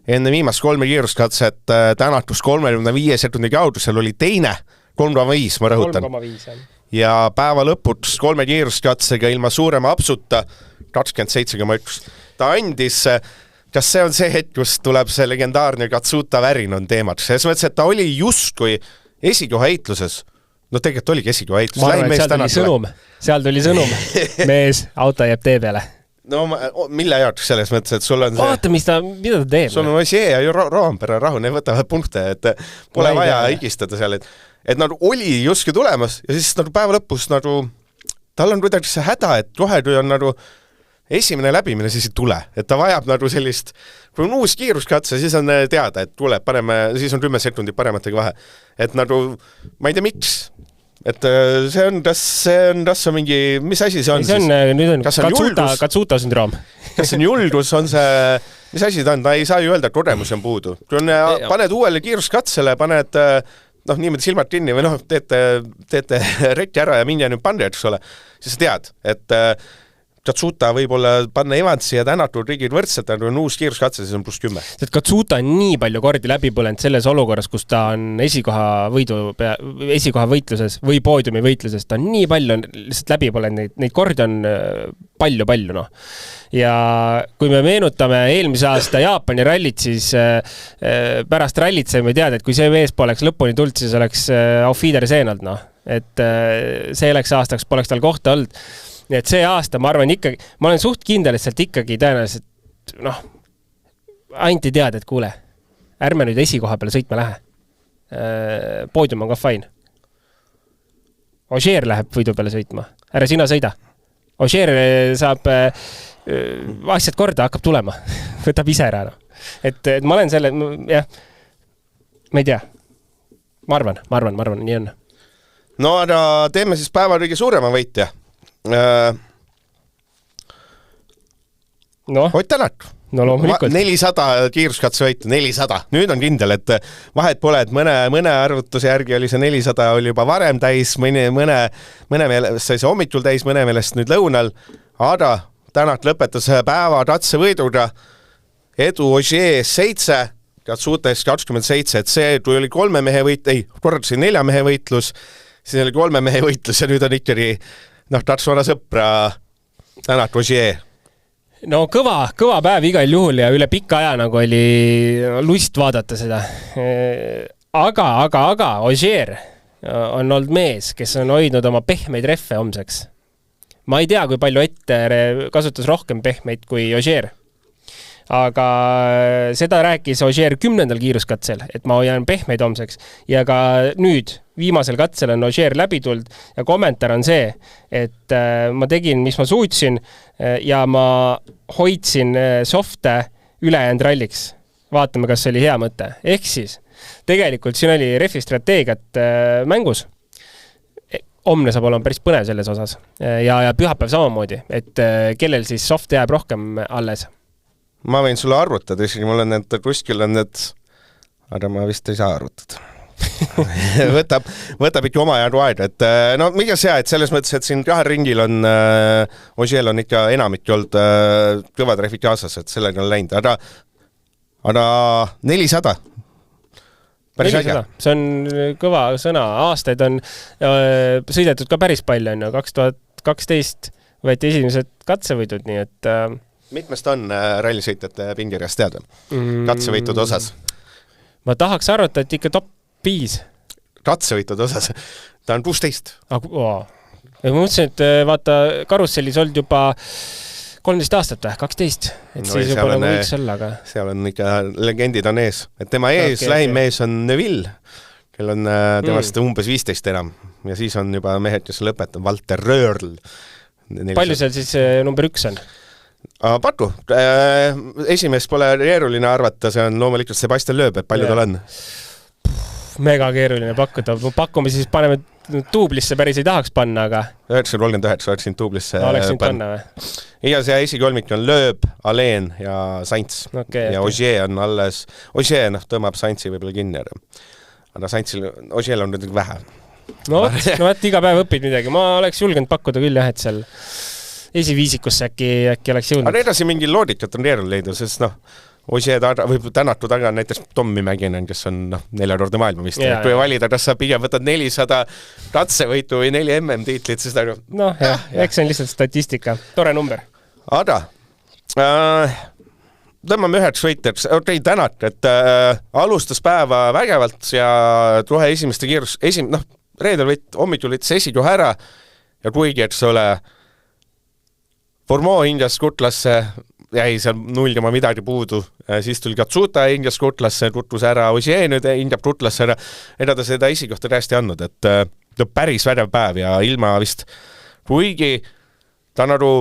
enne viimast 3 kiiruskatset Tänakus 35 sekundi kaudusel oli teine 3,5, ma rõhutan. 3,5, ja päeva lõpuks 3 kiiruskatsega ilma suurema apsuta 27,1. Ta andis... Kas see on see hetk, kus tuleb see legendaarne Katsuta värin on teemaks? Selles mõttes, et ta oli justkui esikoha heitluses. Tegelikult oligi esikoha heitluses. Ma arvan, et seal tuli sõnum. Mees, auto jääb tee peale. No mille jaoks selles mõttes, et sul on see... Vaata, mida ta teeb. Sul on Ossier ja Rovampere rahu, ne võtavad punkte, et pole vaja igistada seal. Et nagu oli justkui tulemas ja siis nagu päeva lõpus nagu... Tal on kuidagi see häda, et kohe kui on nagu... Esimene läbimine siis ei tule, et ta vajab nagu sellist, kui on uus kiiruskatse, siis on teada, et tuleb siis on 10 sekundit parematega vahe. Et nagu, ma ei tea miks, et see on tas mingi, mis asi see on siis? Nüüd on Katsuta sündroom. Kas see on julgus, on see, mis asi ta on? Ta ei saa ju öelda, et kogemus on puudu. Paned uuele kiiruskatsele, paned niimoodi silmad kinni või teete reti ära ja minge nüüd panne, eks ole. Siis sa tead, et Katsuta võib-olla panna Evansi ja Tänatud riigid võrdselt, aga on uus kiiruskatse, siis on +10. Katsuta on nii palju kordi läbi põlenud selles olukorras, kus ta on esikoha võitluses või poodiumi võitluses, ta on nii palju lihtsalt läbi põlenud, neid kordi on palju, noh. Ja kui me meenutame eelmise aasta Jaapani rallit, siis pärast rallit saime teada, et kui see mees poleks lõpuni tuld, siis oleks auf Wiedersehen olnud, noh. Et selleks aastaks poleks tal kohta olnud. Nii et see aasta, ma arvan ikkagi, ma olen suht kindel, et sealt ikkagi tõenäoliselt, ainult ei teada, et kuule, ärme nüüd esikoha peale sõitma lähe. Poodium on ka fine. Ogier läheb võidu peale sõitma. Ära sina sõida. Ogier saab asjad korda, hakkab tulema. Võtab ise ära. Et ma olen selle, jah, ma ei tea. Ma arvan, nii on. No, aga teeme siis päeva kõige suurema võitja. Ott Tänak. No loomulikult. 400 kiiruskatsevõitu, 400. Nüüd on kindel, et vahet pole, et mõne arvutuse järgi oli see 400 oli juba varem täis, mõne meelest sai see hommikul täis, mõne meelest nüüd lõunal, aga Tänak lõpetas päeva katsevõiduga Edu Ogier 7, Katsuta 27, et see, kui oli 3 mehe kordasin 4 mehe võitlus, siis oli 3 mehe võitlus ja nüüd on ikkagi tahaks vana sõpra Tänak Ogier. No kõva päev igal juhul ja üle pika aja nagu oli lust vaadata seda. Aga Ogier on olnud mees, kes on hoidnud oma pehmeid reffe homseks. Ma ei tea, kui palju ette kasutas rohkem pehmeid kui Ogier. Aga seda rääkis Ogier 10. kiiruskatsel, et ma hoian pehmeid homseks. Ja ka nüüd viimasel katsel on Ogier läbi tuld ja kommentaar on see, et ma tegin, mis ma suutsin ja ma hoidsin softe ülejäänud ralliks. Vaatame, kas see oli hea mõte. Ehk siis, tegelikult siin oli refi strateegiat mängus. Homne saab olema päris põnev selles osas. Ja pühapäev samamoodi, et kellel siis soft jääb rohkem alles. Ma võin sulle arvutada, isegi mul on need kuskil on need, aga ma vist ei saa arvutada. võtab ikka oma jagu aega, et mikä see, et selles mõttes, et siin 2 ringil on Ogiel on ikka enamik olnud kõvad rehvid kaasas, et sellega on läinud, aga 400. Päris äge. See on kõva sõna, aastaid on sõidetud ka päris palju, 2012 võeti esimesed katsevõidud, nii et mitmest on rallisõitjate pingirjast teada? Katsevõitud osas? Ma tahaks arvata, et ikka top 5. Katsevõitud osas? Ta on 16. Ma mõtlesin, et vaata, karussellis olnud juba 13 aastat või 12. Et siis juba nagu võiks olla, aga seal on ikka legendid on ees. Et tema ees lähim mees on Neville, kel on temast umbes 15 enam. Ja siis on juba mehed, kes lõpetab Walter Röörl. Palju seal siis number 1 on? Paku. Esimest pole keeruline arvata, see on loomulikult Sebastian Loeb, et palju tal on? Mega keeruline pakkuda. Pakume siis paneme tuublisse päris ei tahaks panna, aga 939 oleksin tuublisse panna või? Ja see esikolmik on Loeb, Alain ja Sainz. Ja Ogier on alles, Ogier tõmbab Sainzi võib-olla kinni. Aga Sainzil, Ogier on nüüd vähe. No võt, iga päev õpid midagi. Ma oleks julgenud pakkuda küll, jah, et seal esiviisikusse äkki oleks jõudnud. Aga edasi mingi loogikat on keeruline leida, sest Ogier või Tänatud taga on näiteks Tommi Mäkinen, kes on 4-kordne maailmameister. Kui valida, kas sa pigem võtad 400 katsevõitu või 4 MM-tiitlit, siis eks see on lihtsalt statistika. Tore number. Aga tõmbame üheks võitjaks. Tänak, et alustas päeva vägevalt ja kohe esimeste kiirus, reedel hommikul võttis esikoha ära ja kuigi, eks ole, Formeau hingas Kutlasse, jäi seal 0 midagi puudu, siis tuli Katsuta hingas Kutlasse, tutvus ära, Ogier nüüd hingab Kutlasse ära, eda ta seda esikohta täiesti andnud, et päris vägev päev ja ilma vist, kuigi ta nagu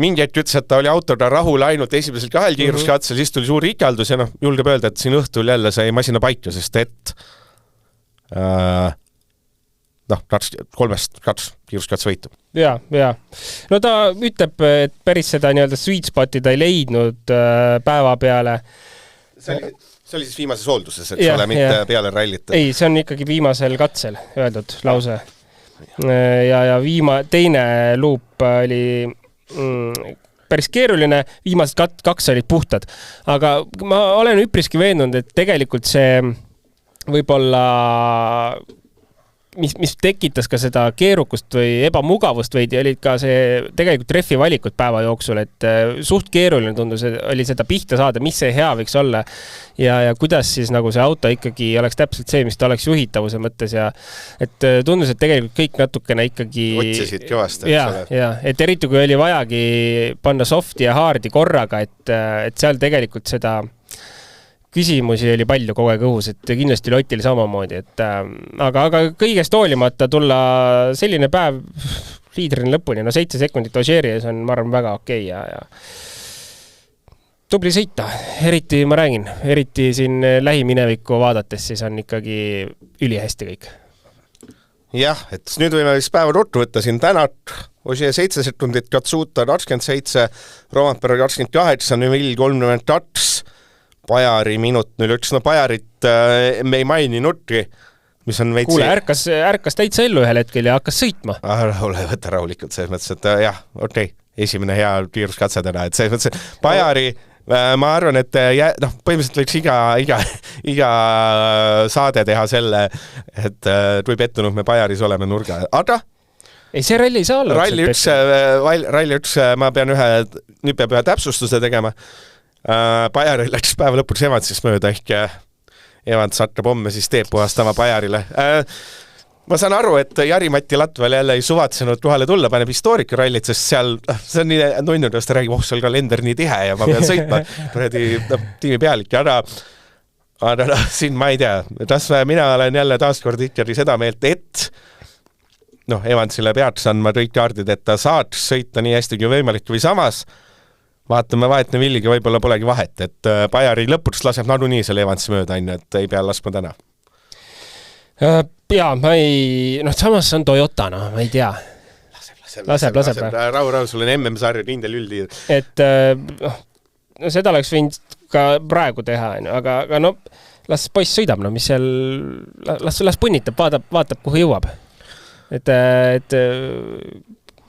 mingi hetk ütles, et ta oli autoga rahul ainult esimesel 2 kiiruskatsel, siis tuli suur ikaldus ja julgeb öelda, et siin õhtul jälle sai masina paika, sest et kolmest kiiruskatse võitu. Ja. No ta ütleb, et päris seda nii-öelda sweet spoti ta ei leidnud päeva peale. See oli siis viimases hoolduses, et ole mitte peale rallit. Ei, see on ikkagi viimasel katsel öeldud lause. Ja teine luup oli päris keeruline, viimased kaks olid puhtad. Aga ma olen üpriski veendunud, et tegelikult see võib-olla mis tekitas ka seda keerukust või ebamugavust veidi, olid ka see tegelikult refi valikud päeva jooksul, et suht keeruline tundus, oli seda pihta saada, mis see hea võiks olla ja kuidas siis nagu see auto ikkagi oleks täpselt see, mis ta oleks juhitavuse mõttes ja et tundus, et tegelikult kõik natukene ikkagi otsisid kõvasti. Ja, et eriti kui oli vajagi panna softi ja haardi korraga, et seal tegelikult seda küsimusi oli palju kogu aeg õhus, et kindlasti oli Otil samamoodi, et aga kõigest hoolimata tulla selline päev liidrini lõpuni, 7 sekundit Ogieri ees on, ma arvan, väga okei ja tubli sõita, eriti ma räägin, eriti siin lähiminevikku vaadates, siis on ikkagi ülihästi kõik. Jah, et nüüd võime siis päeva ruttu võtta siin Tänak, Ogier 7 sekundit, Katsuta 27, Rompera 28, Neville 32, Pajari minut 01, Pajarit me ei maininudki, mis on veitsi... Kuule, ärkas täitsa ellu ühel hetkel ja hakkas sõitma. Ole võtta rahulikult, selles mõttes, et jah, okei, esimene hea kiiruskatse täna, et selles mõttes, et Pajari, ma arvan, et põhimõtteliselt võiks iga saade teha selle, et kui pettunud me Pajaris oleme nurga, aga ei, see ralli ei saa olla. Ralli üks, ma pean nüüd peab ühe täpsustuse tegema. Pajaril läks päeva lõpuks Evansist mööda, ehk Evans hakkab homme siis teeb puhastama Pajarile. Ma saan aru, et Jari-Matti Latval jälle ei suvatsenud kohale tulla, paneb historika rallit, sest seal see on nii nunnud, kus ta räägib, seal kalender nii tihe ja ma pean sõitma tiimi pealik. Aga siin ma ei tea, mina olen jälle taaskord ikkagi seda meelt, et Evansile peaks andma kõik kaardid, et ta saaks sõita nii hästi kui võimalik või samas vaatame vahetne Villiga, võib-olla polegi vahet, et Pajari lõpuks laseb nagunii selle Evansi mööda, et ei pea laskma täna. Ja, ma ei... samas on Toyota, ma ei tea. Laseb. Rahu, sul on MM-sarja kindel üldi. Et seda oleks võinud ka praegu teha, aga las poiss sõidab, mis seal... Las punnitab, vaatab, kuhu jõuab. Et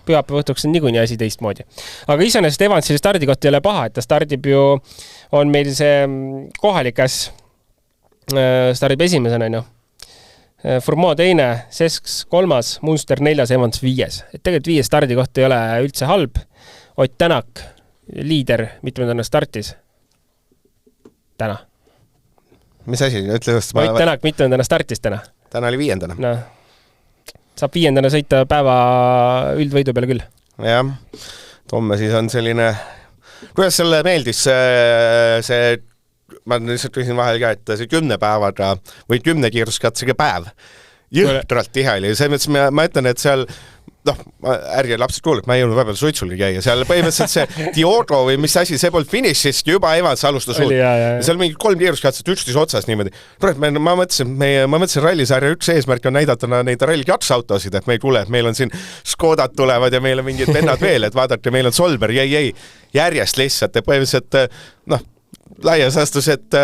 pühapäeva õhtuks on niikuinii asi teistmoodi. Aga iseenesest Evansile stardikoht ei ole paha, et ta stardib ju, on meil see kohalik äss, stardib esimesena, Fourmont 2, Sesks 3, Munster 4, Evans 5. Et tegelikult 5 stardikoht ei ole üldse halb. Ott Tänak, liider, mitmendana startis. Täna. Mis asi? Ott Tänak, mitmendana startis täna. Täna oli 5. Saab 5. sõita päeva üldvõidu peale küll. Jah, Tomme siis on selline... Kuidas selle meeldis see ma lihtsalt küsin vahel ka, et see 10 päevaga või 10 kiiruskatsega päev jõhtralt tihe oli. See mõttes ma ütlen, et seal ärge lapsed kuuleb, ma ei jõudnud vahepeal suitsulgi käia. Seal põhimõtteliselt see Diogo või mis asi, see polnud finishist juba Evans alustas suurt. Seal mingi 3 kiiruskatset üksteist otsas niimoodi. Ma mõtlesin rallisarja üks eesmärk on näidata neid ralli 2 autosid, et me ei kuule, et meil on siin Škodad tulevad ja meil on mingid vennad veel, et vaadake, meil on Solber, järjest lihtsalt, et põhimõtteliselt, laias astus, et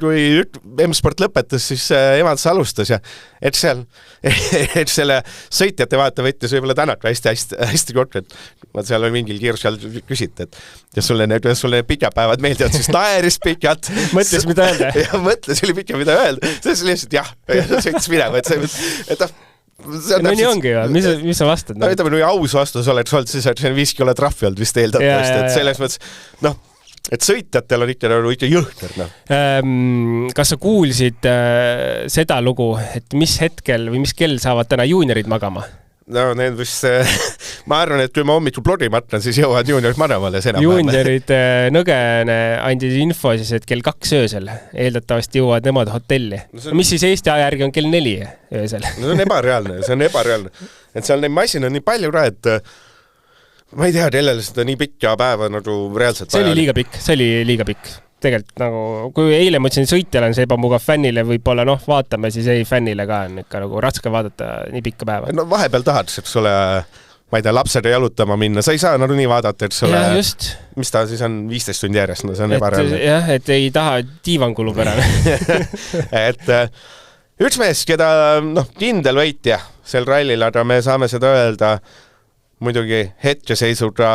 kui M-sport lõpetas, siis Evans alustas ja et selle sõitjate vaata võttis võib-olla Tänak hästi kokku, et seal on mingil kiirusel küsit, et ja sulle pikad päevad meeldivad, siis taeris pikad. Mõtles, mida öelda? Ja mõtles, oli pikad, mida öelda. See oli lihtsalt jah, sõitis minema, et no nii ongi ju, mis sa vastad? Ütleme, kui aus vastus oleks olnud, siis on 5 kilo trahvi olnud vist eeldatavasti, et selles mõttes, et sõitjatel on ikka jõhker. Kas sa kuulsid seda lugu, et mis hetkel või mis kell saavad täna juuniorid magama? Need vist, ma arvan, et kui ma hommikul blogi matlan, siis jõuavad juuniorid manevale. Juuniorid Nõgene andis info siis, et kell 2 öösel eeldatavasti jõuavad nemad hotelli. Mis siis Eesti aja järgi on kell 4 öösel? See on ebareaalne. Et seal neid masina on nii palju ka, et ma ei tea, kellele seda nii pikka päeva nagu reaalselt see oli liiga pikk. tegelikult nagu, kui eile ma ütlesin, sõitjal on see ebamugav fännile, võib-olla vaatame, siis ei fännile ka on ikka nagu raske vaadata nii pikka päeva. No vahepeal tahad, et sulle, ma ei tea, lapsed jalutama minna, sa ei saa nagu nii vaadata, et sulle, mis ta siis on 15 tundi järjest, no see on ebareaalne. Jah, et ei taha diivan kulub ära. et üks mees, keda kindel võitja sel rallil, aga me saame seda öelda muidugi hetkeseisuga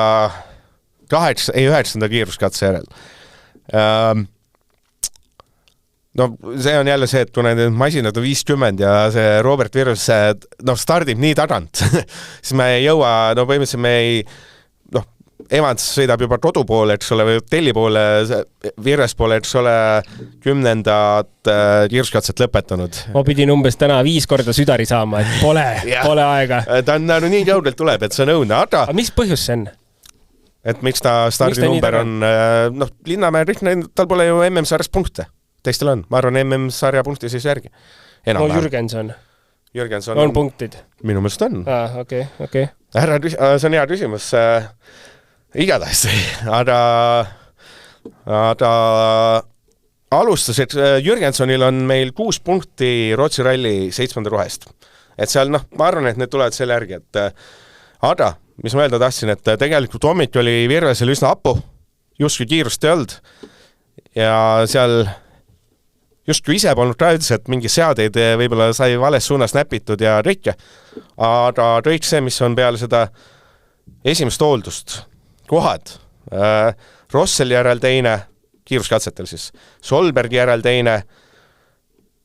9. kiiruskatse järel. No see on jälle see, et kui need masinad on 50 ja see Robert Virves stardib nii tagant, siis me ei jõua, põhimõtteliselt me ei, Evans sõidab juba kodu poole, eks ole, või hotelli poole, Virves poole, eks ole, 10. kiiruskatset lõpetanud. Ma pidin umbes täna 5 korda südari saama, et pole aega. Ta on nii kaugelt tuleb, et see on õudne, aga mis põhjus see on? Et miks ta stardinumber on, Linnamäe, tal pole ju MM-sarjas punkte. Teistel on, ma arvan, MM-sarja punkti siis järgi. No Jürgenson on punktid. Minu mõelest on. Okei. See on hea küsimus. Igatahes, aga alustas, et Jürgensonil on meil 6 punkti Rootsi ralli 7. rohest. Et seal, ma arvan, et need tulevad selle järgi, et aga, mis ma öelda tahtsin, et tegelikult hommik oli Virvesel üsna apu, justkui kiirust ei olnud ja seal justkui ise polnud ka ütles, et mingi seadeid võib-olla sai vales suunas näpitud ja rikke, aga kõik see, mis on peale seda esimest hooldust, kohad, Rosseli järel teine, kiiruskatsetel siis, Solbergi järel teine,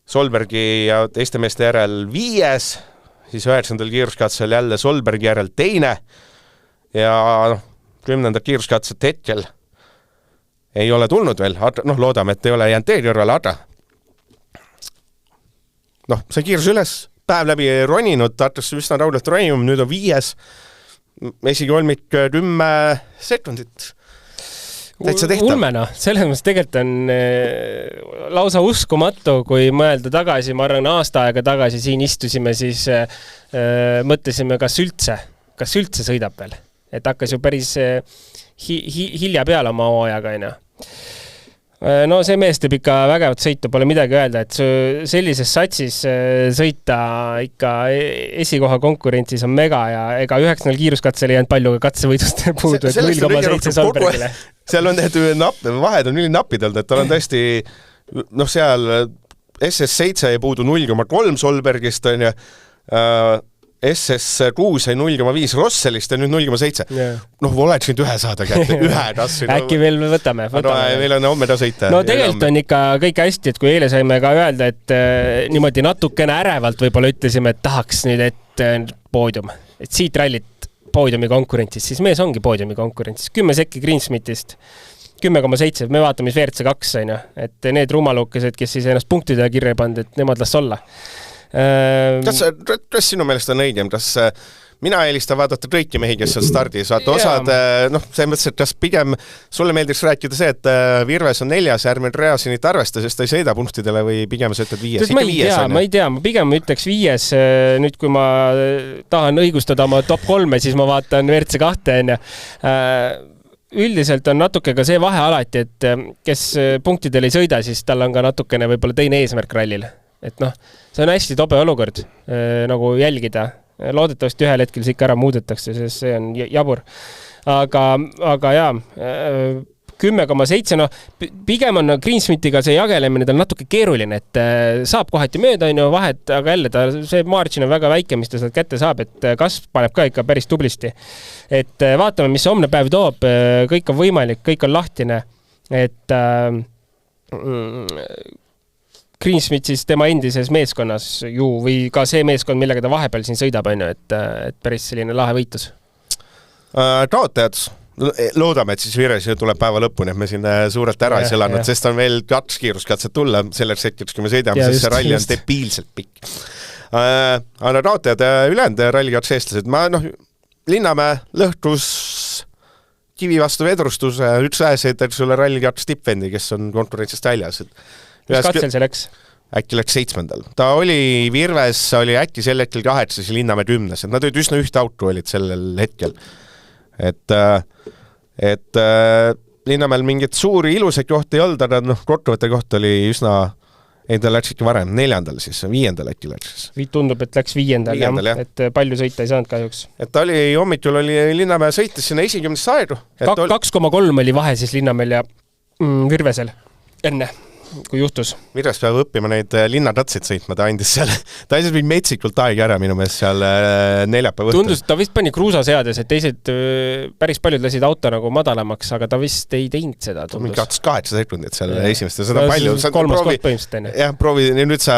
Solbergi ja teiste meeste järel 5, siis 9. kiiruskatsel jälle Solbergi järel teine ja 10. kiiruskatset hetkel ei ole tulnud veel, loodame, et ei ole jäänud tee kõrvale, aga see kiirus üles, päev läbi roninud, Tartus üsna raudelt ronimum, nüüd on 5, esikolmik 10 sekundit. Täitsa tehtav. Ulmena, selles mõttes tegelikult on lausa uskumatu, kui mõelda tagasi, ma arvan aasta aega tagasi siin istusime, siis mõtlesime, kas üldse sõidab veel. Et hakkas ju päris hilja peale oma hooajaga, No see mees teeb ikka vägevat sõitu, pole midagi öelda, et sellises satsis sõita ikka esikoha konkurentsis on mega ja ega 9. kiiruskatsel ei jäänud palju katsevõidust puudu, et 0,7 Solbergile. Seal on tehtud vahed on ülinapid olnud, et tal on tõesti seal SS7 ei puudu 0,3 Solbergist on ja SS6 ei 0,5 Rosselist ja nüüd 0,7. Oleks nüüd ühe saada kätte, ühe tassi. Äkki veel võtame. Meil on homme ta sõita. No tegelikult on ikka kõik hästi, et kui eile saime ka öelda, et niimoodi natukene ärevalt võib-olla ütlesime, et tahaks nüüd, et poodium. Et siit rallit poodiumi konkurentsis, siis mees ongi poodiumi konkurentsis. 10 sekki Greensmithist, 10,7, me vaatame siis WRC2, et need rumalukesed, kes siis ennast punktidele kirja pand, et nemad las olla. Kas sinu meelest on õigem, kas mina eelistan vaadata kõiki mehi, kes seal stardis, vaata osad, see mõttes, et kas pigem sulle meeldiks rääkida see, et Virves on 4, ärme Reasinit arvesta, sest ta ei sõida punktidele või pigem sa ütled 5? Ma ei tea, ma pigem ütleks 5, nüüd kui ma tahan õigustada oma top 3, siis ma vaatan WRC2, üldiselt on natuke ka see vahe alati, et kes punktidel ei sõida, siis tal on ka natukene võib-olla teine eesmärk rallil. Et see on hästi tobe olukord nagu jälgida. Loodetavasti ühel hetkel see ikka ära muudetakse, sest see on jabur. Aga jaa, 10,7, pigem on Greensmithiga see jagelemine tal natuke keeruline, et saab kohati mööda vahet, aga jälle see margin on väga väike, mis ta sealt kätte saab, et kasv paneb ka ikka päris tublisti. Et vaatame, mis homne päev toob, kõik on võimalik, kõik on lahtine, et Greensmith siis tema endises meeskonnas ju, või ka see meeskond, millega ta vahepeal siin sõidab, et päris selline lahe võitlus. Kaotajad, loodame, et siis Virves tuleb päeva lõpuni, et me siin suurelt ära ei sõlanud, sest on veel 2 kiiruskatsed tulla selleks hetkeks, kui me sõidame, sest see ralli on debiilselt pikk. Aga kaotajad ülejäänud rallikats eestlased, Linnamäe lõhtus kivi vastu vedrustuse, üks väheseid, et sulle rallikats tippvendi, kes on konkurentsist väljas. Mis katsel see läks? Äkki läks 7. Ta oli Virves, oli äkki sel hetkel 8, siis Linnamäe 10. Nad olid üsna ühte auto olid sellel hetkel. Et Linnamäel mingit suuri ilusaid kohti ei olnud, aga kokkuvõtte koht oli üsna, ei ta läks ikka varem, 4. siis, 5. äkki läks. Tundub, et läks 5. et palju sõita ei saanud kahjuks. Et ta oli, hommikul oli Linnamäe sõitis sinna esikümnesse aedu. 2,3 oli vahe siis Linnamäel ja Virvesel enne, kui juhtus. Virves peab õppima neid linnatatsid sõitma, ta andis mind metsikult aeg ära minu meelest seal neljapäeva õhtul. Tundus, ta vist pani kruusaseades, et teised päris paljud lasid auto nagu madalamaks, aga ta vist ei teinud seda. Mingi 8 sekundit seal esimest ja seda palju. Kolmas koht põhimõtteliselt. Jah, proovi, nüüd sa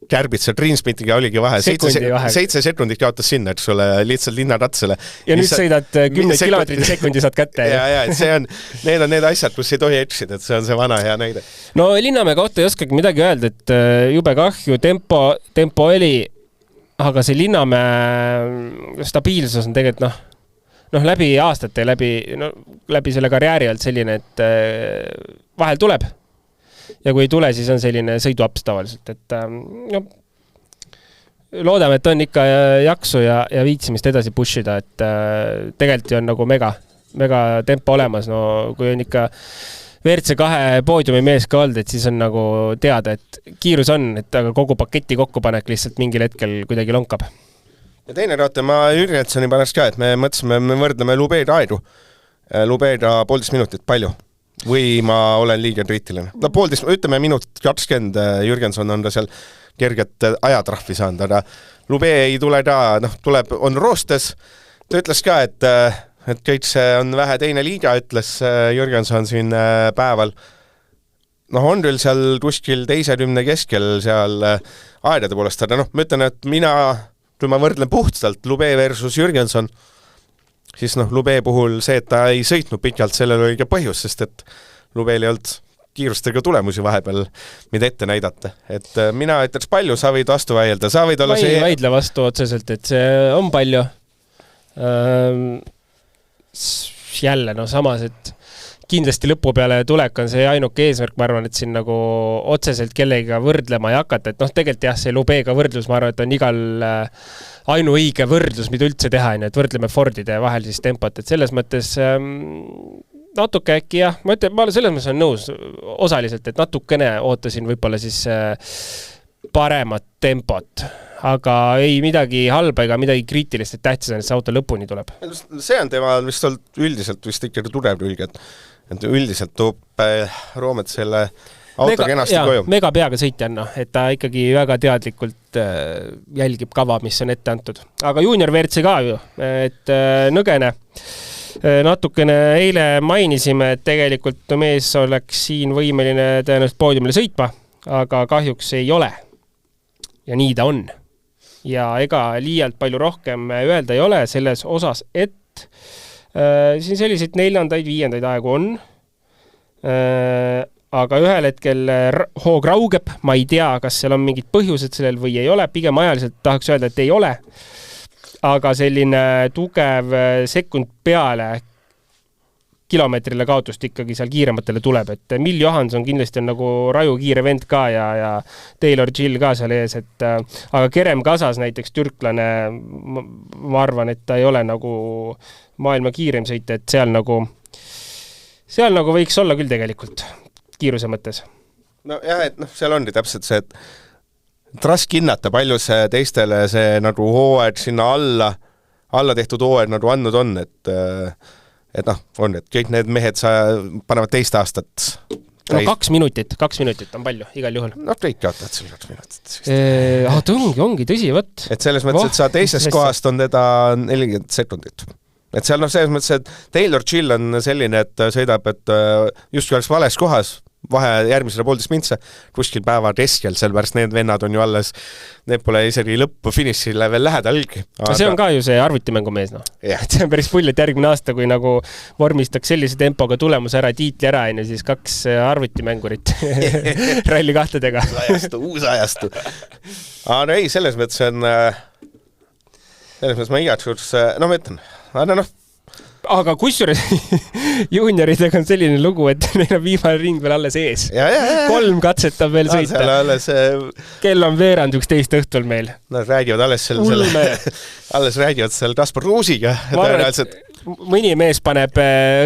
kärbid seal Greensmitiga oligi vahe. 7 sekundit kaotas sinna, et sulle lihtsalt linnatatsele. Ja nüüd sõidad 10 kilomeetrit sekundi saad kätte. Ja, see on, need on need asjad, kus ei tohi eksida, et see on see vana hea näide. No Linnamäe kohta ei oskagi midagi öelda, et jube kahju, tempo oli, aga see Linnamäe stabiilsus on tegelikult läbi aastate, läbi selle karjääri olnud selline, et vahel tuleb ja kui ei tule, siis on selline sõiduaps tavaliselt, et loodame, et on ikka jaksu ja viitsimist edasi pushida, et tegelikult on nagu mega tempo olemas, kui on ikka WRC2 poodiumi mees ka olnud, et siis on nagu teada, et kiirus on, et aga kogu paketi kokkupanek lihtsalt mingil hetkel kuidagi lonkab. Ja teine raate, ma Jürgensoni pärast ka, et me mõtlesime, me võrdleme Lubeeda aedu. Lubeeda 1,5 minutit palju. Või ma olen liiga kriitiline. Ütleme minut 20, Jürgenson on ta seal kerget ajatrahvi saanud, aga Lube ei tule ka, on roostes. Ta ütles ka, et kõik see on vähe teine liiga, ütles Jürgenson siin päeval. On küll seal kuskil 2 keskel seal aedade poolest, aga ma ütlen, et kui ma võrdlen puhtalt Lube versus Jürgenson, siis Lube puhul see, et ta ei sõitnud pikalt, sellel oli ka põhjus, sest et Lubel ei olnud kiirustega tulemusi vahepeal, mida ette näidata. Et mina ütleks palju, sa võid vastu väielda, sa võid olla see... Ma ei vaidle vastu otseselt, et see on palju. Jälle, samas, et kindlasti lõpu peale tulek on see ainuke eesmärk, ma arvan, et siin nagu otseselt kellegiga võrdlema ei hakata, et tegelikult jah, see Lubeega võrdlus, ma arvan, et on igal ainuõige võrdlus, mida üldse teha, et võrdleme Fordide vahel siis tempot, et selles mõttes natuke äkki jah, ma selles mõttes on nõus osaliselt, et natukene ootasin võib-olla siis paremat tempot, aga ei midagi halba ega midagi kriitilist, et tähtis on, et see auto lõpuni tuleb. See on tema vist olnud üldiselt vist ikkagi tugev külge, et üldiselt toob Roomet selle auto kenasti koju. Mega peaga sõitjanna, et ta ikkagi väga teadlikult jälgib kava, mis on ette antud. Aga junior WRC ka ju, et nõgene. Natukene eile mainisime, et tegelikult mees oleks siin võimeline tõenäoliselt poodiumile sõitma, aga kahjuks ei ole. Ja nii ta on. Ja ega liialt palju rohkem öelda ei ole selles osas, et siin selliseid 4., 5. aegu on, aga ühel hetkel hoog raugeb, ma ei tea, kas seal on mingid põhjused sellel või ei ole, pigem ajaliselt tahaks öelda, et ei ole, aga selline tugev sekund peale kilomeetrile kaotust ikkagi seal kiirematele tuleb, et Mill Johanson kindlasti on nagu raju kiire vend ka ja Taylor Gill ka seal ees, et aga Kerem Kasas näiteks türklane, ma arvan, et ta ei ole nagu maailma kiirem sõita, et seal nagu võiks olla küll tegelikult kiiruse mõttes. No jah, et seal ongi täpselt see, et raske hinnata, palju see teistele see nagu hooaeg sinna alla tehtud hooaeg nagu andnud on, et on, et kõik need mehed panevad 2 aastat. 2 minutit on palju, igal juhul. Kõik kaotavad seal 2 minutit. Ta ongi tõsi, võt. Et selles mõttes, et sa teisest kohast on teda 40 sekundit. Et seal selles mõttes, et Taylor Gill on selline, et sõidab, et just oleks vales kohas, vahe järgmisele 1,5 mintse, kuskil päeva keskel, sellepärast need vennad on ju alles, need pole isegi lõppu finišile veel lähedalgi. Aga... See on ka ju see arvutimängumees, See on päris pull, et järgmine aasta, kui nagu vormistaks sellise tempoga tulemuse ära, tiitli ära, siis 2 arvutimängurit ralli 2-dega. Uus ajastu. Aga ei, selles mõttes ma igaks, ma ütlen, aga kusjuures junioridega on selline lugu, et neil on viimane ring veel alles ees. 3 katset on veel sõita. Kell on veerand 11 õhtul meil. Nad räägivad alles räägivad seal Kaspar Ruusiga. mõni mees paneb,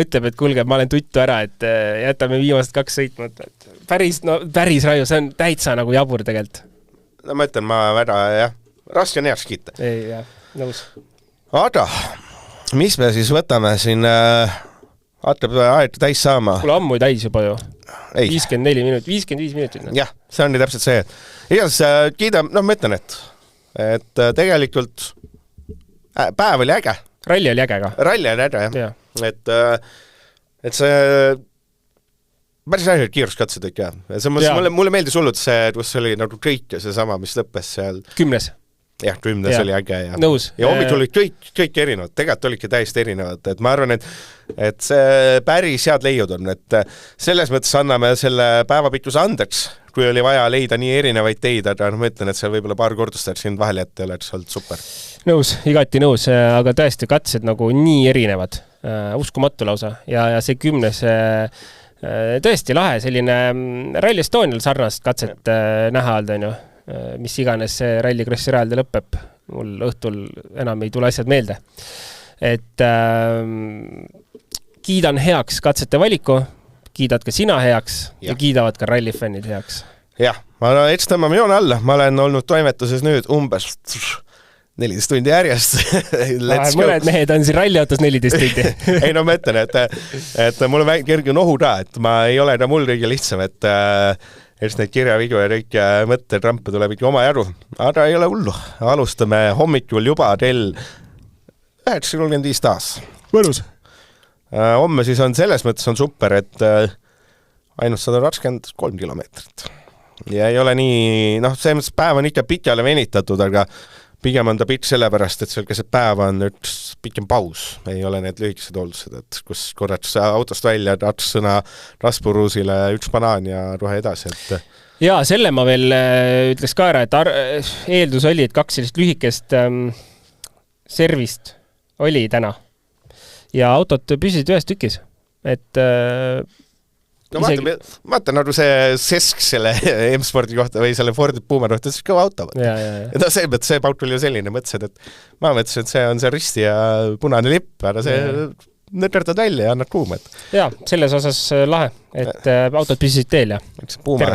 ütleb, et kuulge, ma olen tuttu ära, et jätame viimased 2 sõitmata. Päris raju, see on täitsa nagu jabur tegelikult. No ma ütlen, ma väga, jah, raske on heaks kiita. Ei, jah, nõus. Aga, mis me siis võtame siin, vaatab aeg täis saama? Kuule ammu täis juba ju. Ei. 54 minutit, 55 minutit. Jah, see on nii täpselt see. Igas kiidam, ma ütlen, et tegelikult päev oli äge. Ralli oli äge ka. Ralli oli äge, jah. Et see päris äge kiiruskatsed ikka. Mulle meeldis hullult see, kus oli nagu kõik ja see sama, mis lõppes seal. 10. Jah, 10 oli äge. Nõus. Ja hommikul olid kõik erinevad, tegelikult olidki täiesti erinevad, et ma arvan, et see päris head leiud on, et selles mõttes anname selle päevapikkuse andeks, kui oli vaja leida nii erinevaid teid, aga ma ütlen, et seal võib-olla paar kordustajat siin vahel jätta oleks olnud super. Nõus, igati nõus, aga tõesti katsed nagu nii erinevad, uskumatu lausa ja see 10 tõesti lahe, selline Rally Estonial sarnast katset näha olnud, on ju. Mis iganes see rallikrossi rajal lõpeb, mul õhtul enam ei tule asjad meelde. Et kiidan heaks katsete valiku, kiidad ka sina heaks ja kiidavad ka rallifännid heaks. Jah, ma tõmbame joone alla, ma olen olnud toimetuses nüüd umbes 14 tundi järjest. Mõned mehed on siin ralliautos 14 tundi. Ei no ma ütlen, et mul on kerge nohu ka, et ma ei ole ka mul kõige lihtsam, et neid kirjavidu ja kõike mõttetrampe tuleb ikka oma jaru. Aga ei ole hullu. Alustame hommikul juba kell 9.35 taas. Mõnus. Homme siis on selles mõttes on super, et ainult 123 kilomeetrit. Ja ei ole nii, see mõttes päev on ikka pikale venitatud, aga pigem on ta pikk sellepärast, et seal keset päeva on üks pikem paus. Ei ole need lühikesed oldused, et kus korraks autost välja 2 sõna raspuruusile 1 banaan ja rohe edasi. Ja selle ma veel ütleks ka ära, et eeldus oli, et 2 sellist lühikest servist oli täna. Ja autot püsisid 1 tükis. Et no vaata nagu see Sesk selle M-spordi kohta või selle Fordi Puma kohta, see kõva auto. Ja. See paut oli ju selline, mõtlesin, et ma mõtlesin, et see on see risti ja punane lipp, aga see nõterdad välja ja annad kuuma. Ja, selles osas lahe, et autod püsisid teel ja Puma,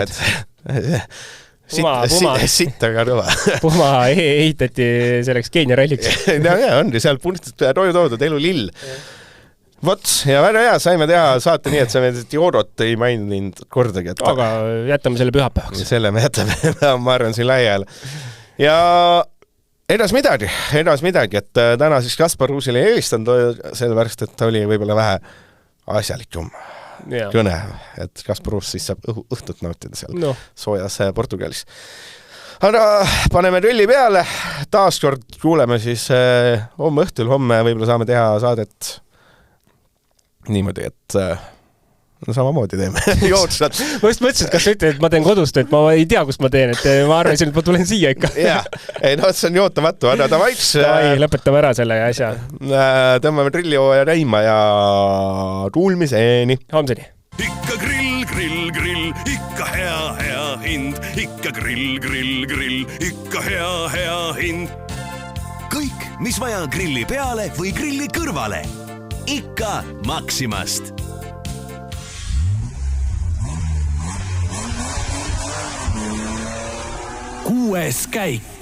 sittaga rõva. Puma ehitati selleks Keenia ralliks. Ja, on seal punitid toodud elu lill. Vot, ja väga hea, saime teha saate nii, et sa meil Diodot ei maininud kordagi. Aga jätame selle pühapäevaks. Selle me jätame, ma arvan, siin laial. Ja edas midagi, et täna siis Kaspar Ruusile ei helistanud, sellepärast, et ta oli võib-olla vähe asjalikum kõne, et Kaspar Ruus siis saab õhtut nautida seal soojas Portugalis. Aga paneme rulli peale, taaskord kuuleme siis homme õhtul, homme võib-olla saame teha saadet niimoodi, et samamoodi teeme. Jootsad. Ma just mõtlesin, et kas sa ütled, et ma teen kodust, et ma ei tea, kust ma teen, et ma arvasin, et ma tulen siia ikka. Ei, see on jootamatu, aga ta vaiks. Lõpetame ära selle asja. Tõmbame trillihooja käima ja kuulmiseni. Homseni. Ikka grill, ikka hea hind. Ikka grill, ikka hea hind. Kõik, mis vaja grilli peale või grilli kõrvale. Ikka Maximast. Kuues käik.